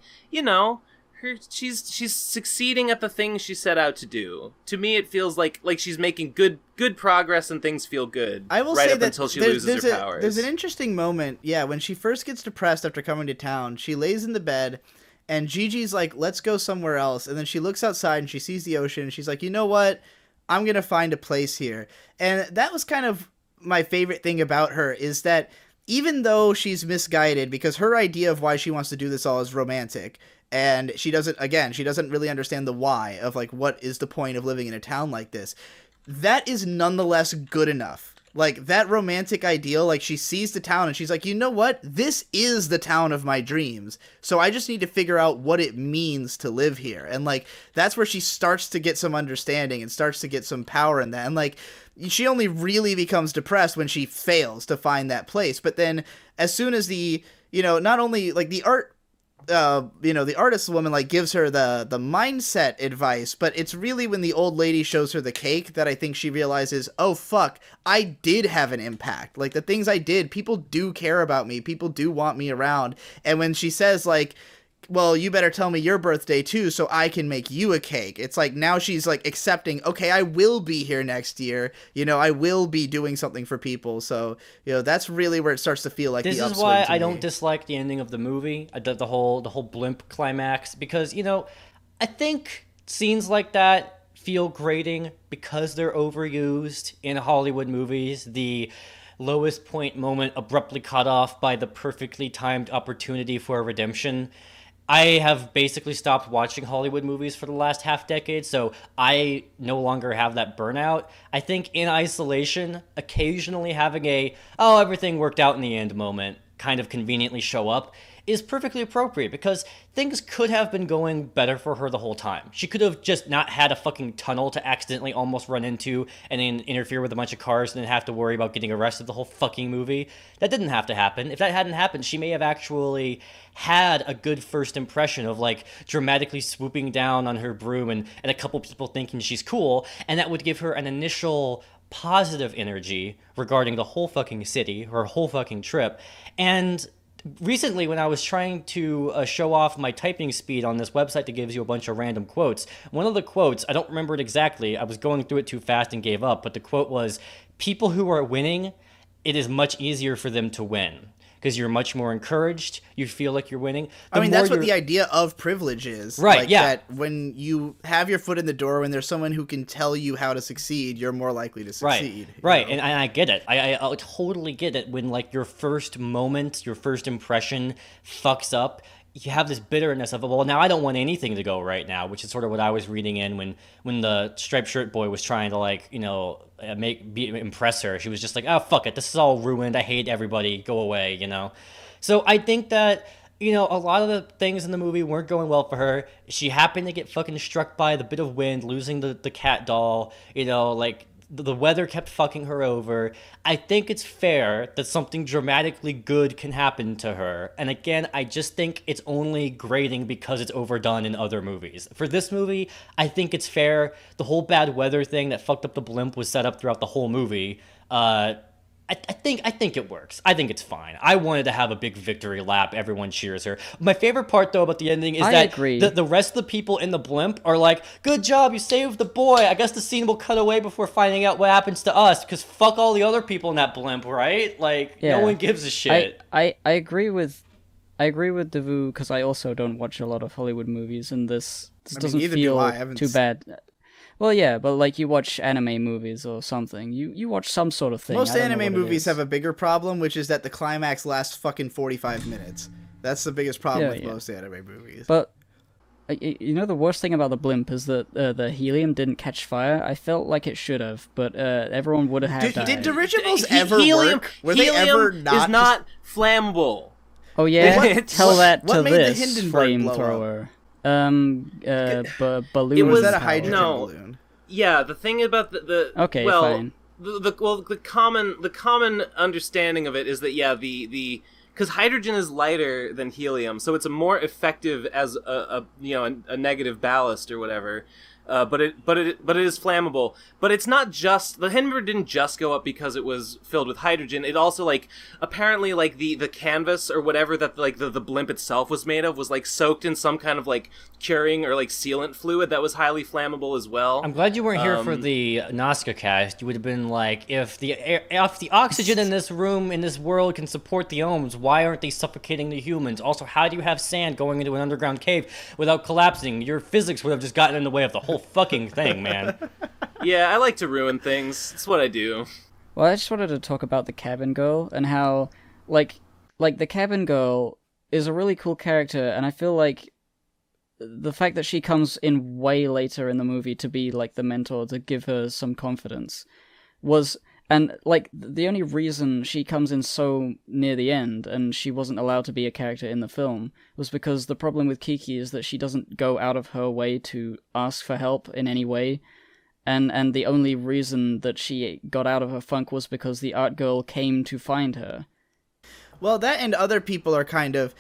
she's succeeding at the things she set out to do. To me, it feels like she's making good progress and things feel good. I will right say up that until she loses her powers. There's an interesting moment, yeah, when she first gets depressed after coming to town. She lays in the bed, and Gigi's like, "Let's go somewhere else." And then she looks outside and she sees the ocean, and she's like, "You know what? I'm gonna find a place here." And that was kind of my favorite thing about her, is that even though she's misguided, because her idea of why she wants to do this all is romantic, and she doesn't really understand the why of, like, what is the point of living in a town like this. That is nonetheless good enough. Like, that romantic ideal, like, she sees the town and she's like, you know what? This is the town of my dreams. So I just need to figure out what it means to live here. And, like, that's where she starts to get some understanding and starts to get some power in that. And, like, she only really becomes depressed when she fails to find that place. But then as soon as not only, like, the art, the artist woman, like, gives her the mindset advice, but it's really when the old lady shows her the cake that I think she realizes, oh fuck, I did have an impact. Like, the things I did, people do care about me, people do want me around. And when she says, like, well, you better tell me your birthday too so I can make you a cake, it's like now she's, like, accepting, okay, I will be here next year, I will be doing something for people. So that's really where it starts to feel like this the upswing is why to I me. don't dislike the ending of the movie, the whole blimp climax, because I think scenes like that feel grating because they're overused in Hollywood movies. The lowest point moment abruptly cut off by the perfectly timed opportunity for a redemption. I have basically stopped watching Hollywood movies for the last half decade, so I no longer have that burnout. I think in isolation, occasionally having everything worked out in the end moment kind of conveniently show up is perfectly appropriate, because things could have been going better for her the whole time. She could have just not had a fucking tunnel to accidentally almost run into and then interfere with a bunch of cars and then have to worry about getting arrested the whole fucking movie. That didn't have to happen. If that hadn't happened, she may have actually had a good first impression of, like, dramatically swooping down on her broom and a couple people thinking she's cool, and that would give her an initial positive energy regarding the whole fucking city, her whole fucking trip. And recently, when I was trying to show off my typing speed on this website that gives you a bunch of random quotes, one of the quotes, I don't remember it exactly, I was going through it too fast and gave up, but the quote was, "People who are winning, it is much easier for them to win. Because you're much more encouraged, you feel like you're winning." That's what the idea of privilege is. Right, like, yeah. That when you have your foot in the door, when there's someone who can tell you how to succeed, you're more likely to succeed. Right, and I get it. I totally get it. When, like, your first moment, your first impression fucks up, you have this bitterness of, well, now I don't want anything to go right now, which is sort of what I was reading in when the striped shirt boy was trying to, like, impress her. She was just like, oh, fuck it, this is all ruined, I hate everybody, go away, So I think that, a lot of the things in the movie weren't going well for her. She happened to get fucking struck by the bit of wind, losing the cat doll, like, the weather kept fucking her over. I think it's fair that something dramatically good can happen to her. And again, I just think it's only grating because it's overdone in other movies. For this movie, I think it's fair. The whole bad weather thing that fucked up the blimp was set up throughout the whole movie. I think it works. I think it's fine. I wanted to have a big victory lap. Everyone cheers her. My favorite part, though, about the ending is the rest of the people in the blimp are like, good job, you saved the boy. I guess the scene will cut away before finding out what happens to us, because fuck all the other people in that blimp, right? Like, no one gives a shit. I agree with Devu, because I also don't watch a lot of Hollywood movies, and this doesn't feel too bad. Well, yeah, but, like, you watch anime movies or something. You watch some sort of thing. Most anime movies have a bigger problem, which is that the climax lasts fucking 45 minutes. That's the biggest problem with most anime movies. But You know, the worst thing about the blimp is that the helium didn't catch fire. I felt like it should have, but everyone would have had died. Did dirigibles ever work? Were they ever not? Is not flammable. Oh yeah, tell that what to made this the Hindenburg blow flamethrower. Balloon. Was that a hydrogen balloon? Yeah, the thing about the okay, well, fine. The common understanding of it is that the because hydrogen is lighter than helium, so it's a more effective as a negative ballast or whatever. But it is flammable. But it's not just the Hindenburg didn't just go up because it was filled with hydrogen. It also apparently the canvas or whatever that the blimp itself was made of was soaked in some kind of curing or sealant fluid that was highly flammable as well. I'm glad you weren't here for the Nazca cast. You would have been like, if the oxygen in this room in this world can support the ohms, why aren't they suffocating the humans? Also, how do you have sand going into an underground cave without collapsing? Your physics would have just gotten in the way of the whole fucking thing, man. Yeah, I like to ruin things. It's what I do. Well, I just wanted to talk about the cabin girl and how, the cabin girl is a really cool character, and I feel like the fact that she comes in way later in the movie to be, the mentor, to give her some confidence, and, the only reason she comes in so near the end, and she wasn't allowed to be a character in the film, was because the problem with Kiki is that she doesn't go out of her way to ask for help in any way, and the only reason that she got out of her funk was because the art girl came to find her. Well, that and other people are kind of,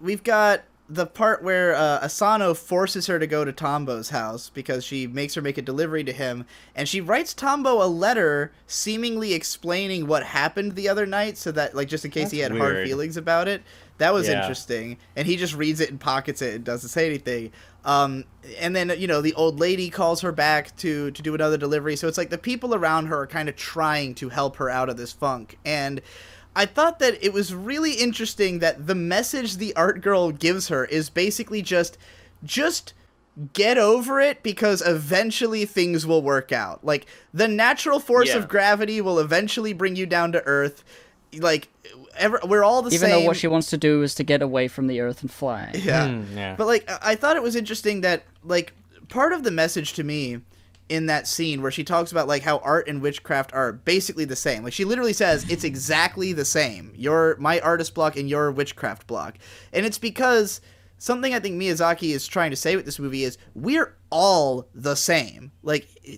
we've got the part where Asano forces her to go to Tombo's house because she makes her make a delivery to him, and she writes Tombo a letter seemingly explaining what happened the other night so that, just in case he had hard feelings about it. That was interesting. And he just reads it and pockets it and doesn't say anything. And then, the old lady calls her back to do another delivery. So it's the people around her are kind of trying to help her out of this funk. And I thought that it was really interesting that the message the art girl gives her is basically just get over it because eventually things will work out. The natural force of gravity will eventually bring you down to Earth. We're all the same. Even though what she wants to do is to get away from the Earth and fly. Yeah. But, I thought it was interesting that, part of the message to me in that scene where she talks about how art and witchcraft are basically the same. She literally says it's exactly the same. My artist block and your witchcraft block. And it's because something I think Miyazaki is trying to say with this movie is we're all the same.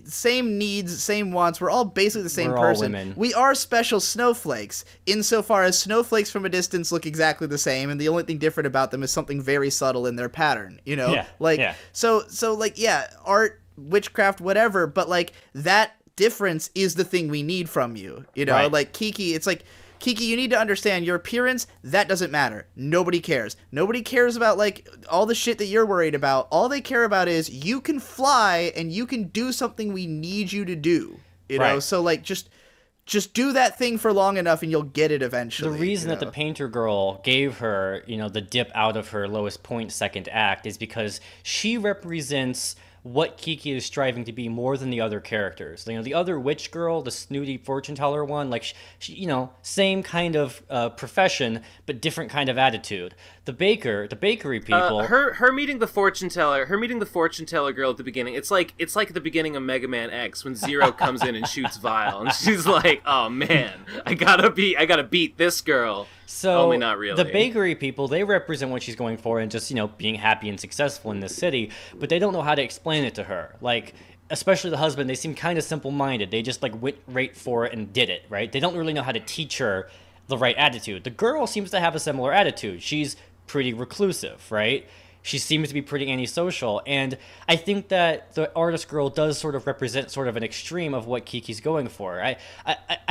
Same needs, same wants. We're all basically the same person. All women. We are special snowflakes insofar as snowflakes from a distance look exactly the same, and the only thing different about them is something very subtle in their pattern, Yeah. So art, witchcraft, whatever, but that difference is the thing we need from you, Right. Kiki, it's Kiki, you need to understand your appearance, that doesn't matter. Nobody cares about all the shit that you're worried about. All they care about is you can fly and you can do something we need you to do, Right. So just do that thing for long enough and you'll get it eventually. The reason that the painter girl gave her, the dip out of her lowest point second act is because she represents what Kiki is striving to be more than the other characters. The other witch girl, the snooty fortune teller one, she, same kind of profession, but different kind of attitude. The bakery people. Her meeting the fortune teller girl at the beginning. It's like the beginning of Mega Man X when Zero comes in and shoots Vile, and she's like, "Oh man, I gotta beat this girl." So only not really. The bakery people, they represent what she's going for and just, being happy and successful in this city, but they don't know how to explain it to her. Especially the husband, they seem kind of simple-minded. They just went right for it and did it, right? They don't really know how to teach her the right attitude. The girl seems to have a similar attitude. She's pretty reclusive, right? She seems to be pretty antisocial, and I think that the artist girl does sort of represent sort of an extreme of what Kiki's going for. I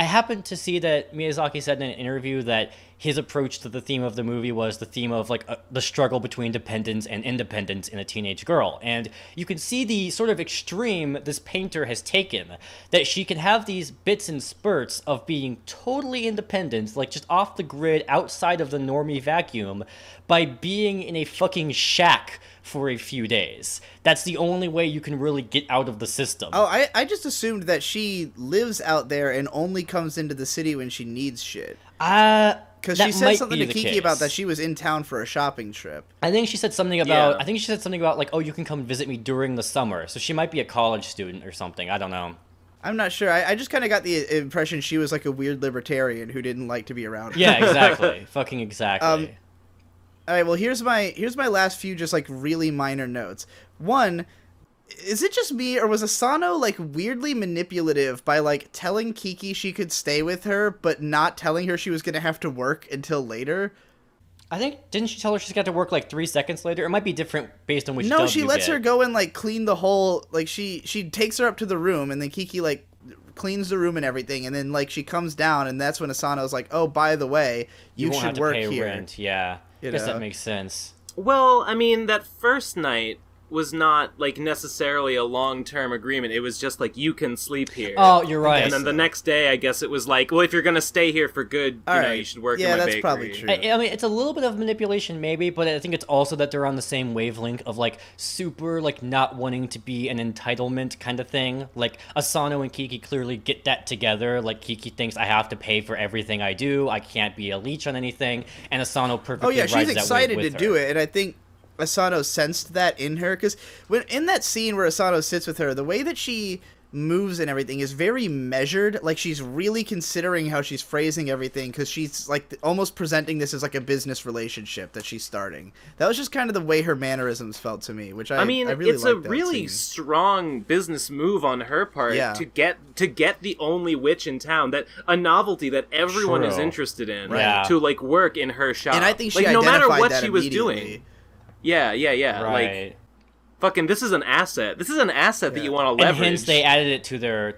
happened to see that Miyazaki said in an interview that his approach to the theme of the movie was the theme of the struggle between dependence and independence in a teenage girl, and you can see the sort of extreme this painter has taken, that she can have these bits and spurts of being totally independent, just off the grid, outside of the normie vacuum, by being in a fucking shack for a few days. That's the only way you can really get out of the system. Oh, I just assumed that she lives out there and only comes into the city when she needs shit. Because she said something to Kiki about that she was in town for a shopping trip. I think she said something about. I think she said something about like, oh, you can come visit me during the summer. So she might be a college student or something. I don't know. I'm not sure. I just kind of got the impression she was like a weird libertarian who didn't like to be around her. Yeah, exactly. Fucking exactly. All right. Well, here's my last few just like really minor notes. One. Is it just me, or was Asano, like, weirdly manipulative by, like, telling Kiki she could stay with her, but not telling her she was gonna have to work until later? I think, didn't she tell her she's got to work, like, 3 seconds later? It might be different based on which No, dub she you lets get. her go and, like, clean the whole, like, she takes her up to the room, and then Kiki, like, cleans the room and everything, and then, like, she comes down, and that's when Asano's like, oh, by the way, you won't should have to work pay here. Rent. Yeah, I guess that makes sense. Well, I mean, that first night was not, like, necessarily a long-term agreement. It was just, like, you can sleep here. Oh, you're right. And then the next day, I guess it was like, well, if you're gonna stay here for good, you should work in my bakery. Yeah, that's probably true. I mean, it's a little bit of manipulation, maybe, but I think it's also that they're on the same wavelength of, like, super, like, not wanting to be an entitlement kind of thing. Like, Asano and Kiki clearly get that together. Like, Kiki thinks, I have to pay for everything I do. I can't be a leech on anything. And Asano perfectly rides that wave with her. Oh, yeah, she's excited to do it, and I think Asano sensed that in her, because when in that scene where Asano sits with her, the way that she moves and everything is very measured. Like, she's really considering how she's phrasing everything, because she's like almost presenting this as like a business relationship that she's starting. That was just kind of the way her mannerisms felt to me, which I mean, really it's a really strong business move on her part to get the only witch in town, that a novelty that everyone is interested in, to like work in her shop. And I think she like, no matter what that she was doing. Yeah. Right. Like, fucking, this is an asset. This is an asset that you want to leverage. And hence they added it to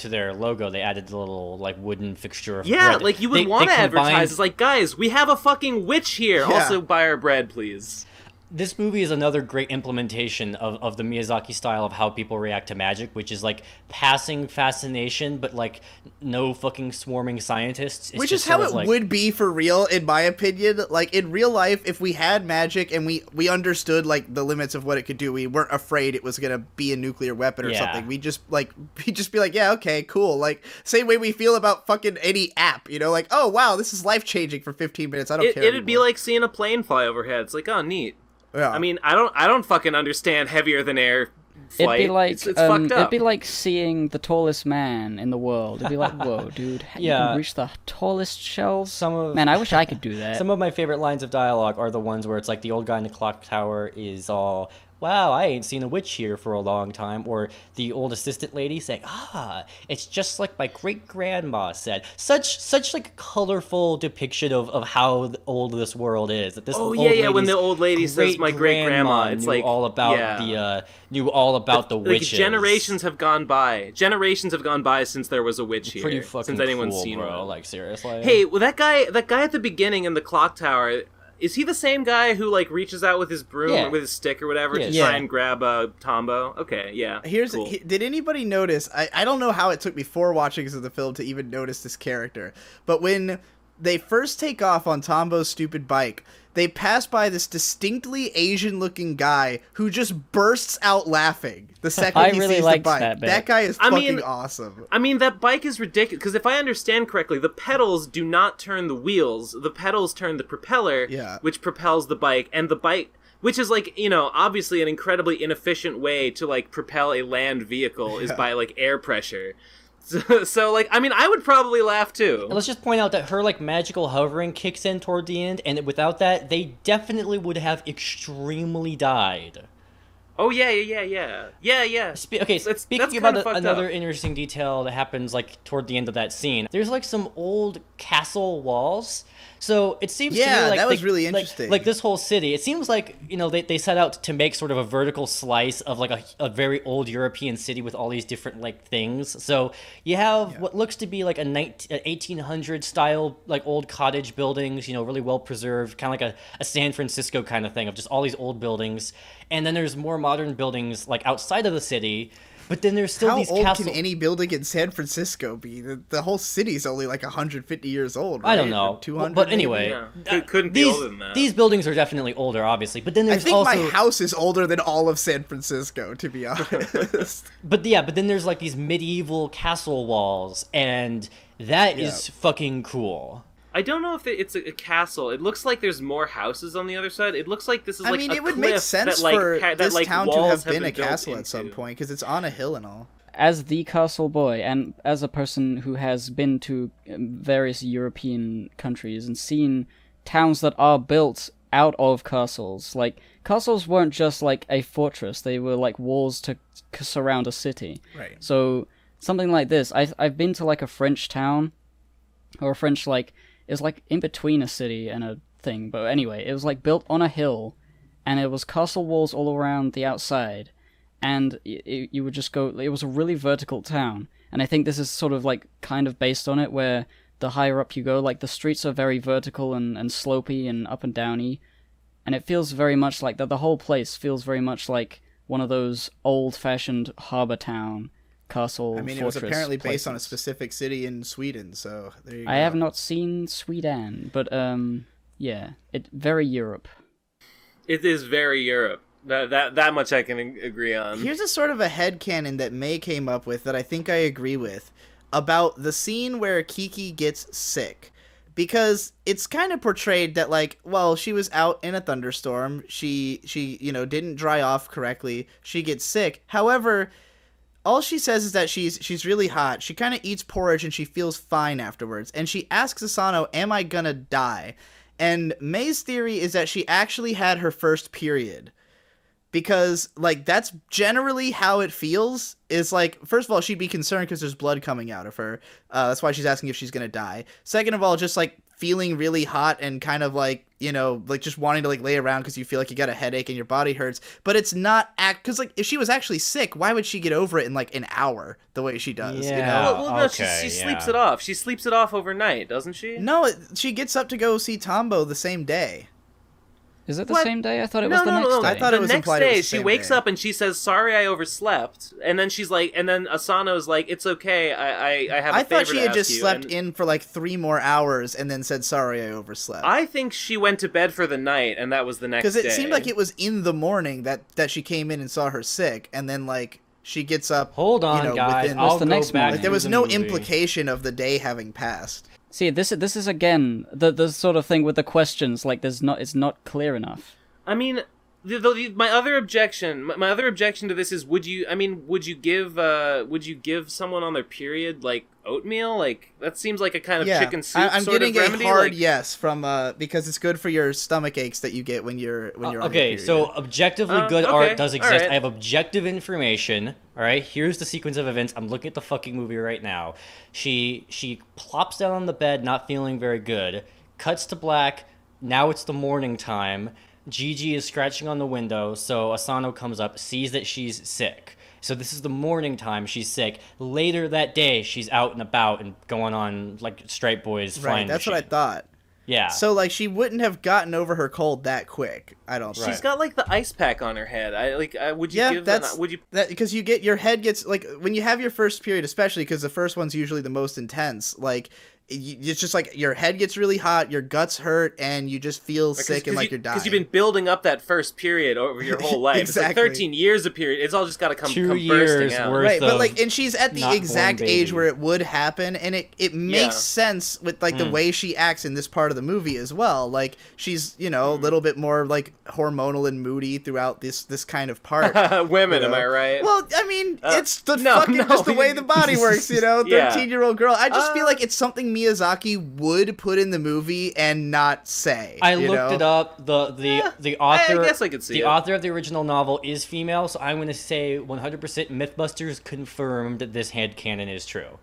their logo. They added the little, like, wooden fixture of bread. Like, you would want to advertise. It's like, guys, we have a fucking witch here. Yeah. Also, buy our bread, please. This movie is another great implementation of the Miyazaki style of how people react to magic, which is, like, passing fascination, but, like, no fucking swarming scientists. It's which is how it would be for real, in my opinion. Like, in real life, if we had magic and we understood, like, the limits of what it could do, we weren't afraid it was gonna be a nuclear weapon or something. We'd just be like, yeah, okay, cool. Like, same way we feel about fucking any app, you know? Like, oh, wow, this is life-changing for 15 minutes. I don't care It'd be like seeing a plane fly overhead. It's like, oh, neat. Yeah. I mean, I don't fucking understand heavier than air flight. It'd be like it's fucked up. It'd be like seeing the tallest man in the world. It'd be like, whoa, dude, you can reach the tallest shelves. Man, I wish I could do that. Some of my favorite lines of dialogue are the ones where it's like the old guy in the clock tower is all, wow, I ain't seen a witch here for a long time. Or the old assistant lady saying, it's just like my great-grandma said. Such like colorful depiction of how old this world is. That this when the old lady says my great-grandma, it's knew like all about knew all about the witches. Like, generations have gone by. Generations have gone by since there was a witch here. Pretty fucking since anyone's cool, seen bro. one. Like, seriously. Hey, well, that guy at the beginning in the clock tower, is he the same guy who, like, reaches out with his broom or with his stick or whatever to try and grab Tombo? Okay, yeah. Cool. Did anybody notice, I don't know how it took me 4 watchings of the film to even notice this character, but when they first take off on Tombo's stupid bike, they pass by this distinctly Asian-looking guy who just bursts out laughing the second he sees the bike. That guy is fucking awesome. I mean, that bike is ridiculous, because if I understand correctly, the pedals do not turn the wheels. The pedals turn the propeller, which propels the bike, and the bike... Which is, like, you know, obviously an incredibly inefficient way to, like, propel a land vehicle is by, like, air pressure. So, like, I mean, I would probably laugh, too. And let's just point out that her, like, magical hovering kicks in toward the end, and without that, they definitely would have extremely died. Oh, yeah. Speaking about another interesting detail that happens, like, toward the end of that scene, there's, like, some old castle walls. So it seems to me like that was really interesting. Like this whole city, it seems like, you know, they set out to make sort of a vertical slice of like a very old European city with all these different like things. So you have what looks to be like an 1800 style like old cottage buildings, you know, really well preserved, kind of like a San Francisco kind of thing of just all these old buildings. And then there's more modern buildings like outside of the city. But then there's still these castles. How old can any building in San Francisco be? The whole city's only like 150 years old, right? I don't know. 200. But anyway. It couldn't be older than that. These buildings are definitely older, obviously. But then there's I think my house is older than all of San Francisco, to be honest. But then there's like these medieval castle walls, and that is fucking cool. I don't know if it's a castle. It looks like there's more houses on the other side. It looks like this is like it would make sense for this town to have been a castle at some point, because it's on a hill and all. As the castle boy, and as a person who has been to various European countries and seen towns that are built out of castles, like, castles weren't just like a fortress, they were like walls to surround a city. Right. So, something like this, I've been to like a French town, or a French, like, it's like in between a city and a thing, but anyway, it was like built on a hill, and it was castle walls all around the outside, and you would just go, it was a really vertical town, and I think this is sort of like kind of based on it, where the higher up you go, like the streets are very vertical and slopey and up and downy, and it feels very much like that. The whole place feels very much like one of those old-fashioned harbor town castle. I mean, it was apparently based on a specific city in Sweden, so there you go. I have not seen Sweden, but yeah, it very Europe. It is very Europe. That much I can agree on. Here's a sort of a headcanon that May came up with that I think I agree with, about the scene where Kiki gets sick. Because it's kind of portrayed that, like, well, she was out in a thunderstorm, she didn't dry off correctly, she gets sick. However, all she says is that she's really hot. She kind of eats porridge and she feels fine afterwards. And she asks Asano, am I gonna die? And May's theory is that she actually had her first period. Because, like, that's generally how it feels. Is like, first of all, she'd be concerned because there's blood coming out of her. That's why she's asking if she's gonna die. Second of all, just, like, feeling really hot and kind of, like, like, just wanting to, like, lay around because you feel like you got a headache and your body hurts. But it's not because, like, if she was actually sick, why would she get over it in, like, an hour the way she does? Yeah. Well, no, she sleeps it off. She sleeps it off overnight, doesn't she? No, she gets up to go see Tombo the same day. Is it the same day? I thought it was the next day. I thought it was implied it was the she same wakes day. up and she says, "Sorry, I overslept." And then she's like, and then Asano's like, "It's okay. I have a favor to ask you." I thought she had just slept in for like 3 more hours and then said, "Sorry, I overslept." I think she went to bed for the night, and that was the next day. Because it seemed like it was in the morning that she came in and saw her sick, and then like she gets up. Hold on, guys. I'll the next go back. morning? Like, there was to the no movie. implication of the day having passed. See, this is again the sort of thing with the questions. Like, it's not clear enough. I mean, my other objection to this is, would you give someone on their period like oatmeal? Like, that seems like a kind of chicken soup I'm sort getting of remedy. a hard like, yes from because it's good for your stomach aches that you get when you're on your Okay, period. so objectively good okay, art does exist. alright. I have objective information. All right, here's the sequence of events. I'm looking at the fucking movie right now. She plops down on the bed, not feeling very good. Cuts to black. Now it's the morning time. Gigi is scratching on the window, so Asano comes up, sees that she's sick. So this is the morning time, she's sick. Later that day, she's out and about and going on, like, straight boys flying right, that's machine. what I thought. Yeah. So like she wouldn't have gotten over her cold that quick. I don't. She's got like the ice pack on her head. Would you give that? Would you? That because your head gets like when you have your first period, especially because the first one's usually the most intense. Like it's just like your head gets really hot, your guts hurt, and you just feel sick and like you're dying. Because you've been building up that first period over your whole life. Exactly. It's like 13 years of period. It's all just got to come 2 bursting years out. worth Right, but of like, and she's at the not exact born age baby. where it would happen, and it makes sense with like the way she acts in this part of the movie as well. Like she's a little bit more like hormonal and moody throughout this kind of part. Women, am I right? Well, I mean, it's the no. just the way the body works, Yeah. 13-year-old girl. I just feel like it's something Miyazaki would put in the movie and not say. I looked it up. The author, I guess I could see the it. author of the original novel is female, so I'm going to say 100% MythBusters confirmed that this headcanon is true.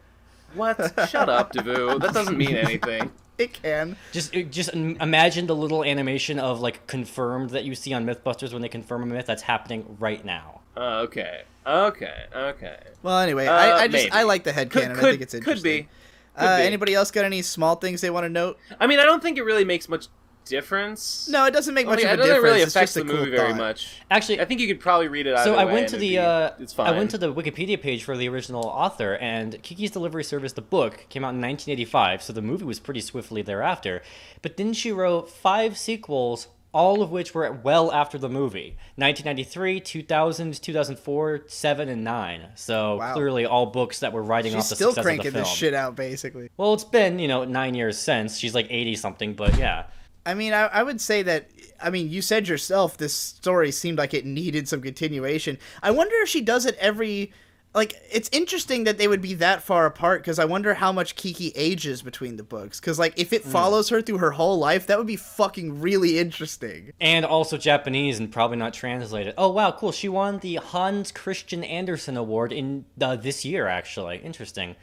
What? Shut up, Davu. That doesn't mean anything. It can. Just imagine the little animation of like confirmed that you see on MythBusters when they confirm a myth that's happening right now. Okay. Well, anyway, I maybe. like the headcanon. I think it's interesting. Could be. Anybody else got any small things they want to note? I mean, I don't think it really makes much difference. No, it doesn't make much of a it doesn't difference. really It's affect just a the cool movie very thought. much. Actually, I think you could probably read it either so I way went to and it's fine. I went to the Wikipedia page for the original author, and Kiki's Delivery Service, the book, came out in 1985, so the movie was pretty swiftly thereafter. But then she wrote 5 sequels all of which were well after the movie. 1993, 2000, 2004, 7, and 9. So clearly all books that were writing off the success of the film. She's still cranking this shit out, basically. Well, it's been, 9 years since. She's like 80-something, but yeah. I mean, I would say that, you said yourself this story seemed like it needed some continuation. I wonder if she does it every... Like, it's interesting that they would be that far apart, because I wonder how much Kiki ages between the books. Because, like, if it follows her through her whole life, that would be fucking really interesting. And also Japanese and probably not translated. Oh, wow, cool. She won the Hans Christian Andersen Award in this year, actually. Interesting.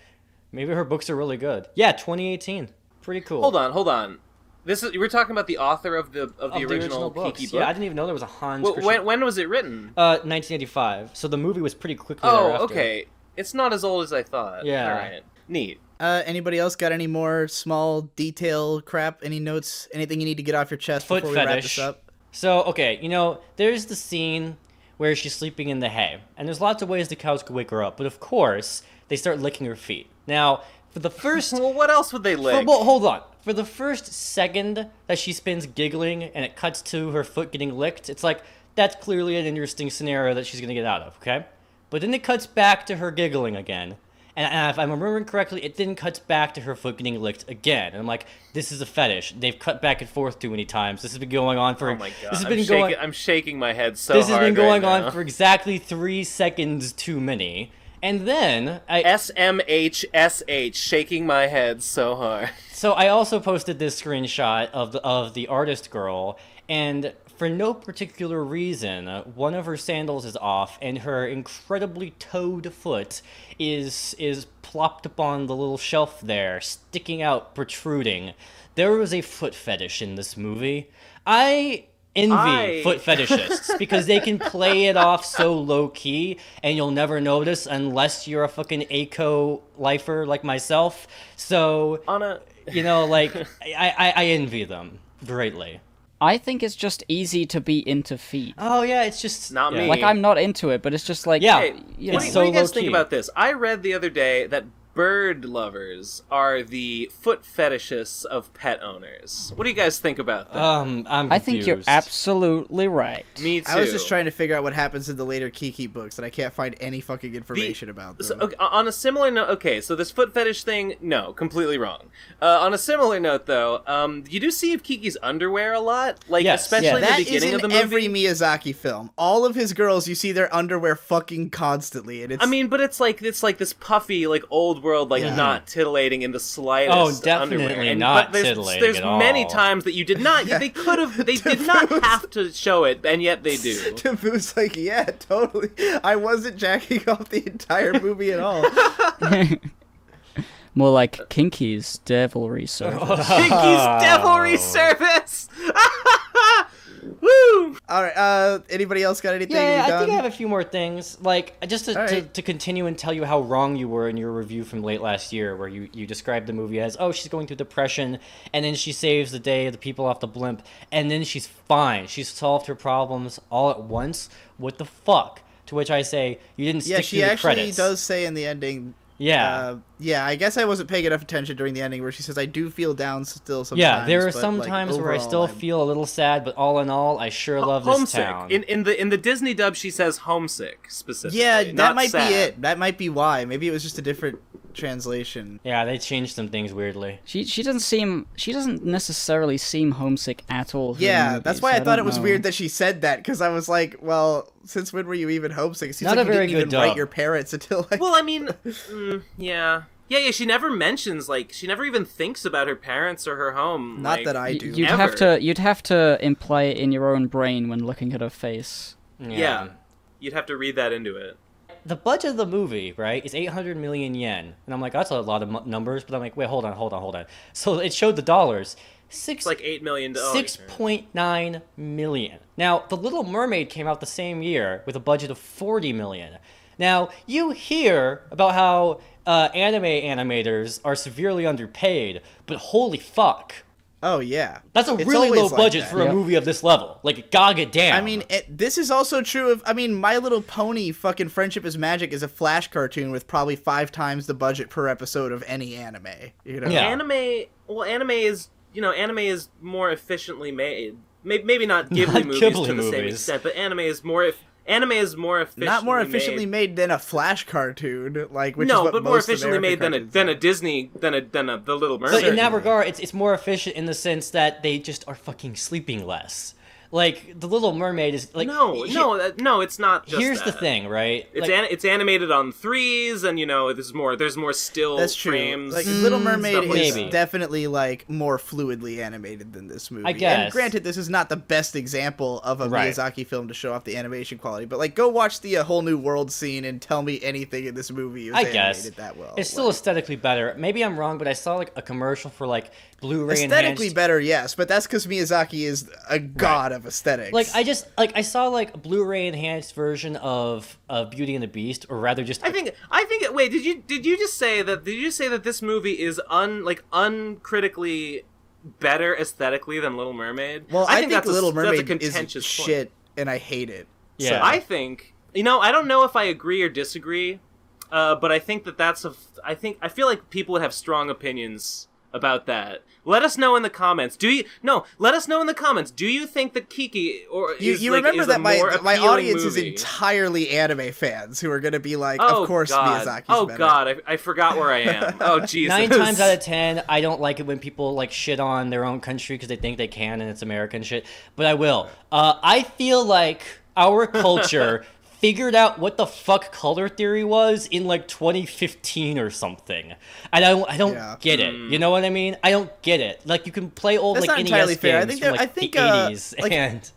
Maybe her books are really good. Yeah, 2018. Pretty cool. Hold on. We're talking about the author of the original Kiki book. Yeah, I didn't even know there was a Hans. When was it written? 1985. So the movie was pretty quickly thereafter. Oh, okay. It's not as old as I thought. Yeah. All right. Neat. Anybody else got any more small detail crap? Any notes? Anything you need to get off your chest Foot before fetish. we wrap this up? So, okay, there's the scene where she's sleeping in the hay, and there's lots of ways the cows could wake her up, but of course, they start licking her feet. Now, for the first... Well, what else would they lick? Well, hold on. For the first second that she spends giggling and it cuts to her foot getting licked, it's like, that's clearly an interesting scenario that she's going to get out of, okay? But then it cuts back to her giggling again. And if I'm remembering correctly, it then cuts back to her foot getting licked again. And I'm like, this is a fetish. They've cut back and forth too many times. This has been going on for... Oh my god, I'm shaking my head so hard. This has been going on for exactly 3 seconds too many. And then SMHSH, shaking my head so hard. So I also posted this screenshot of the artist girl, and for no particular reason, one of her sandals is off, and her incredibly toed foot is plopped upon the little shelf there, sticking out, protruding. There was a foot fetish in this movie. I envy foot fetishists because they can play it off so low-key and you'll never notice unless you're a fucking ACO lifer like myself. So, I envy them greatly. I think it's just easy to be into feet. Oh, yeah, it's just... Not me. Like, I'm not into it, but it's just like... Yeah, hey, what do you guys think about this? I read the other day that bird lovers are the foot fetishists of pet owners. What do you guys think about that? I'm I think you're absolutely right. Me too. I was just trying to figure out what happens in the later Kiki books, and I can't find any fucking information about them. So, okay, on a similar note, so this foot fetish thing, no, completely wrong. On a similar note, though, you do see Kiki's underwear a lot, especially in the beginning of the movie. That is in every Miyazaki film. All of his girls, you see their underwear fucking constantly, and it's... I mean, but it's like this puffy, old world, not titillating in the slightest. Oh, definitely underwear. not there's titillating There's at all. many times that you did not. They did not have to show it, and yet they do. Taboo's like, yeah, totally. I wasn't jacking off the entire movie at all. More like Kinky's Devilry Service. Kiki's Devilry Service! Woo! Alright, anybody else got anything? Yeah, I think I have a few more things. Just to continue and tell you how wrong you were in your review from late last year, where you described the movie as, she's going through depression, and then she saves the day, the people off the blimp, and then she's fine. She's solved her problems all at once. What the fuck? To which I say, you didn't stick to the credits. Yeah, she actually does say in the ending... Yeah. I guess I wasn't paying enough attention during the ending where she says, I do feel down still sometimes. Yeah, there are some times where I still feel a little sad, but all in all, I sure love this town. In the Disney dub, she says homesick, specifically. Yeah, that might sad. be it. That might be why. Maybe it was just a different translation. Yeah, they changed some things weirdly. She doesn't necessarily seem homesick at all. Yeah, that's why I thought it was weird that she said that, because I was like, well, since when were you even homesick? It seems Not like a very you didn't good even dub. write your parents until Well, I mean, yeah. Yeah, she never mentions, she never even thinks about her parents or her home. Not that I do. You'd have to imply it in your own brain when looking at her face. Yeah. You'd have to read that into it. The budget of the movie, right, is 800 million yen. And I'm like, that's a lot of numbers, but I'm like, wait, hold on. So it showed the dollars. It's like $8 million. 6.9 million. Now, The Little Mermaid came out the same year with a budget of 40 million. Now, you hear about how anime animators are severely underpaid, but holy fuck. Oh, yeah. That's a It's really low always like budget that. for a movie of this level. God damn. I mean, this is also true of... My Little Pony fucking Friendship is Magic is a Flash cartoon with probably 5 times the budget per episode of any anime. You know? Yeah. Anime is anime is more efficiently made. Maybe not Ghibli Not movies Ghibli to the same movies. extent, but anime is more efficiently Not more efficiently made than a Flash cartoon, like which is no, what but more most efficiently American made than a Disney than a The Little Mermaid. But in that regard, it's more efficient in the sense that they just are fucking sleeping less. Like, The Little Mermaid is like... No, it's not just Here's that. the thing, right? It's Like, it's animated on 3s, and there's more still That's true. frames. Like Little Mermaid stuff like is that. definitely like more fluidly animated than this movie. I guess. And granted, this is not the best example of a Right. Miyazaki film to show off the animation quality, but like go watch the Whole New World scene and tell me anything in this movie is I animated guess. that well. It's still aesthetically better. Maybe I'm wrong, but I saw like a commercial for like Blu-ray aesthetically enhanced... better, yes, but that's because Miyazaki is a god of aesthetics. Like I saw like a Blu-ray enhanced version of Beauty and the Beast, or rather just I think. Wait, did you just say that? Did you say that this movie is uncritically better aesthetically than Little Mermaid? well, I think that's Little that's a Mermaid contentious is point. shit, and I hate it. Yeah. So, I think I don't know if I agree or disagree, but I think I feel like people would have strong opinions about that. Let us know in the comments. Let us know in the comments. Do you think that Kiki you remember that my audience movie? is entirely anime fans who are going to be like, Oh, of course God. Miyazaki's Oh better. God, I forgot where I am. Oh Jesus. 9 times out of 10, I don't like it when people like shit on their own country because they think they can and it's American shit. But I will. I feel like our culture figured out what the fuck color theory was in like 2015 or something, and I don't get it. You know what I mean? I don't get it. Like you can play old That's like not NES entirely games fair. from like the 80s like, and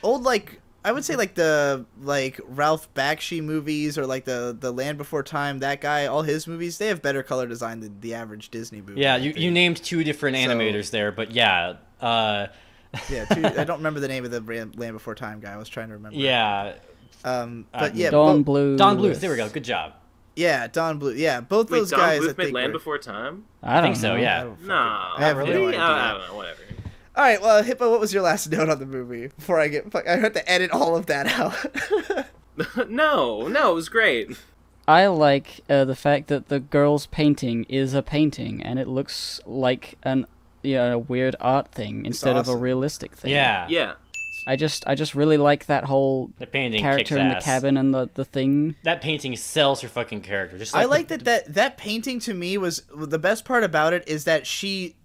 old like I would say like the Ralph Bakshi movies or like the Land Before Time, that guy, all his movies, they have better color design than the average Disney movie. yeah, I you think. named 2 different animators there, but yeah. Yeah, I don't remember the name of the Land Before Time guy. I was trying to remember. Yeah. But yeah, Don Bluth. Don Bluth, there we go. Good job. Yeah, Don Bluth. Yeah, both Wait, those Don guys. Bluth I made think Land were- Before Time? I don't think so, know. yeah. No, I have no really? idea. I don't know. Whatever. All right, well, Hippo, what was your last note on the movie? Before I had to edit all of that out. No, it was great. I like the fact that the girl's painting is a painting, and it looks like a weird art thing instead of a awesome. realistic thing. Yeah. Yeah. I just really like that whole The painting character kicks in the ass. cabin and the thing. That painting sells her fucking character. Just I like like that painting to me was the best part about it is that she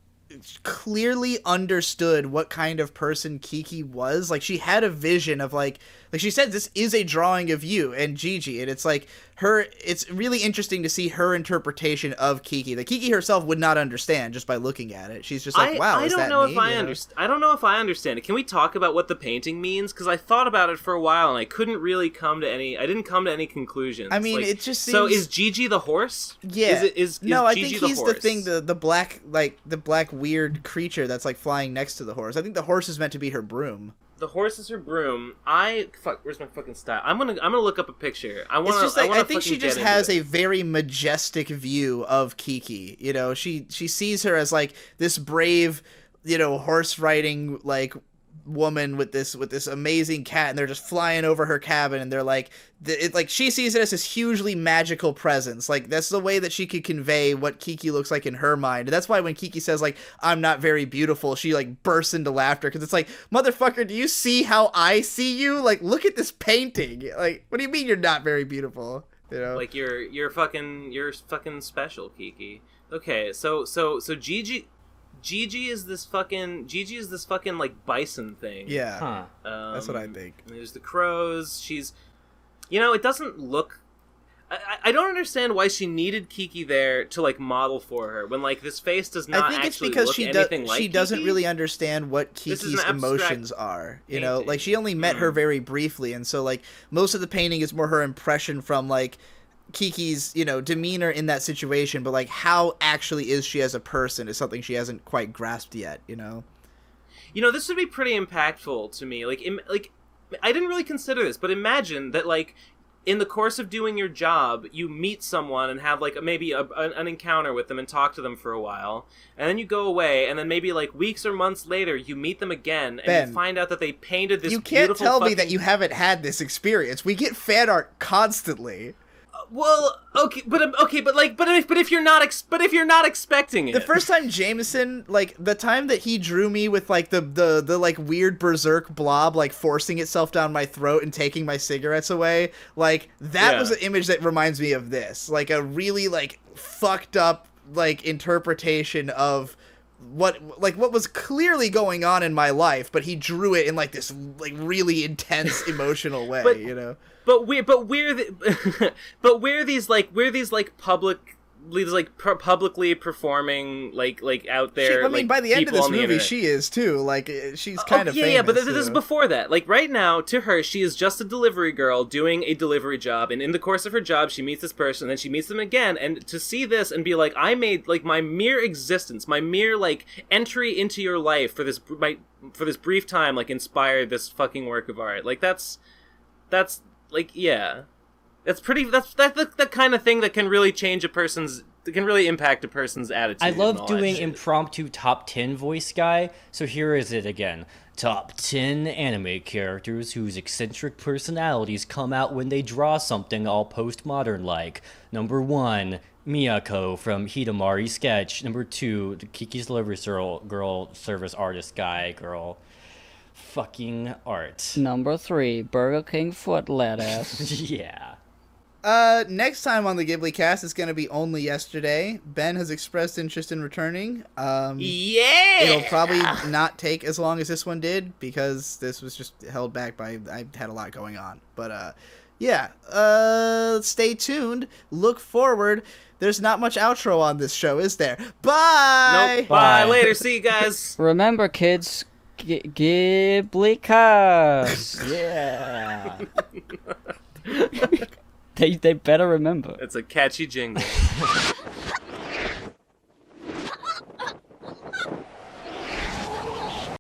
clearly understood what kind of person Kiki was. Like she had a vision of like she said, this is a drawing of you and Gigi, and it's like it's really interesting to see her interpretation of Kiki. That Kiki herself would not understand just by looking at it. She's just like, wow, I is don't that know me? if I understand. I don't know if I understand it. Can we talk about what the painting means? Because I thought about it for a while and I couldn't really come to any. I didn't come to any conclusions. I mean, Like, it just so. seems- Is Gigi the horse? Yeah. Is no, I Gigi think the he's horse? the thing, the black, like the black weird creature that's like flying next to the horse. I think the horse is meant to be her broom. The horse is her broom. Where's my fucking style? I'm gonna look up a picture. I want It's to. just like I think she just has a very majestic view of Kiki. You know, she sees her as like this brave, horse riding like woman with this amazing cat, and they're just flying over her cabin, and they're like she sees it as this hugely magical presence. Like that's the way that she could convey what Kiki looks like in her mind. And that's why when Kiki says like I'm not very beautiful, she like bursts into laughter, because it's like, motherfucker, do you see how I see you? Like, look at this painting. Like, what do you mean you're not very beautiful? Like you're fucking special, Kiki. Okay, so Gigi is this fucking like bison thing. Yeah, Huh. that's what I think. There's the crows. She's, it doesn't look. I don't understand why she needed Kiki there to like model for her when like this face does not. I think it's actually because look she anything like she doesn't Kiki. really understand what This is Kiki's an abstract emotions are. Like painting. she only met her very briefly, and so like most of the painting is more her impression from like Kiki's demeanor in that situation, but like how actually is she as a person is something she hasn't quite grasped yet. This would be pretty impactful to me. Like I didn't really consider this, but imagine that like in the course of doing your job, you meet someone and have like maybe an encounter with them and talk to them for a while, and then you go away, and then maybe like weeks or months later, you meet them again, and Ben, you find out that they painted this. You can't beautiful tell me fucking... that you haven't had this experience. We get fan art constantly. Well, okay, but if you're not expecting it, the first time Jameson, like the time that he drew me with like the like weird berserk blob like forcing itself down my throat and taking my cigarettes away, like that was an image that reminds me of this, like a really like fucked up like interpretation of what was clearly going on in my life, but he drew it in like this like really intense emotional way, you know. But we're these publicly performing like out there. I mean, by the end of this movie, she is too. Like she's kind of famous, yeah. But this is before that. Like right now, to her, she is just a delivery girl doing a delivery job, and in the course of her job, she meets this person, and then she meets them again, and to see this and be like, I made like my mere existence, my mere like entry into your life for this brief time, like inspired this fucking work of art. Like that's. Like, yeah, that's the kind of thing that can really impact a person's attitude. I love doing impromptu top 10 voice guy, so here is it again. Top 10 anime characters whose eccentric personalities come out when they draw something all postmodern like. Number 1, Miyako from Hidamari Sketch. Number 2, Kiki's Delivery Girl Service Artist Guy Girl. Fucking art. Number 3, Burger King foot lettuce. Yeah. Next time on the Ghibli cast is going to be Only Yesterday. Ben has expressed interest in returning. Yeah! It'll probably not take as long as this one did, because this was just held back by, I had a lot going on. But, yeah. Stay tuned. Look forward. There's not much outro on this show, is there? Bye! Nope. Bye. Later. See you guys. Remember, kids... GHIBLICAST. Yeah. They better remember. It's a catchy jingle.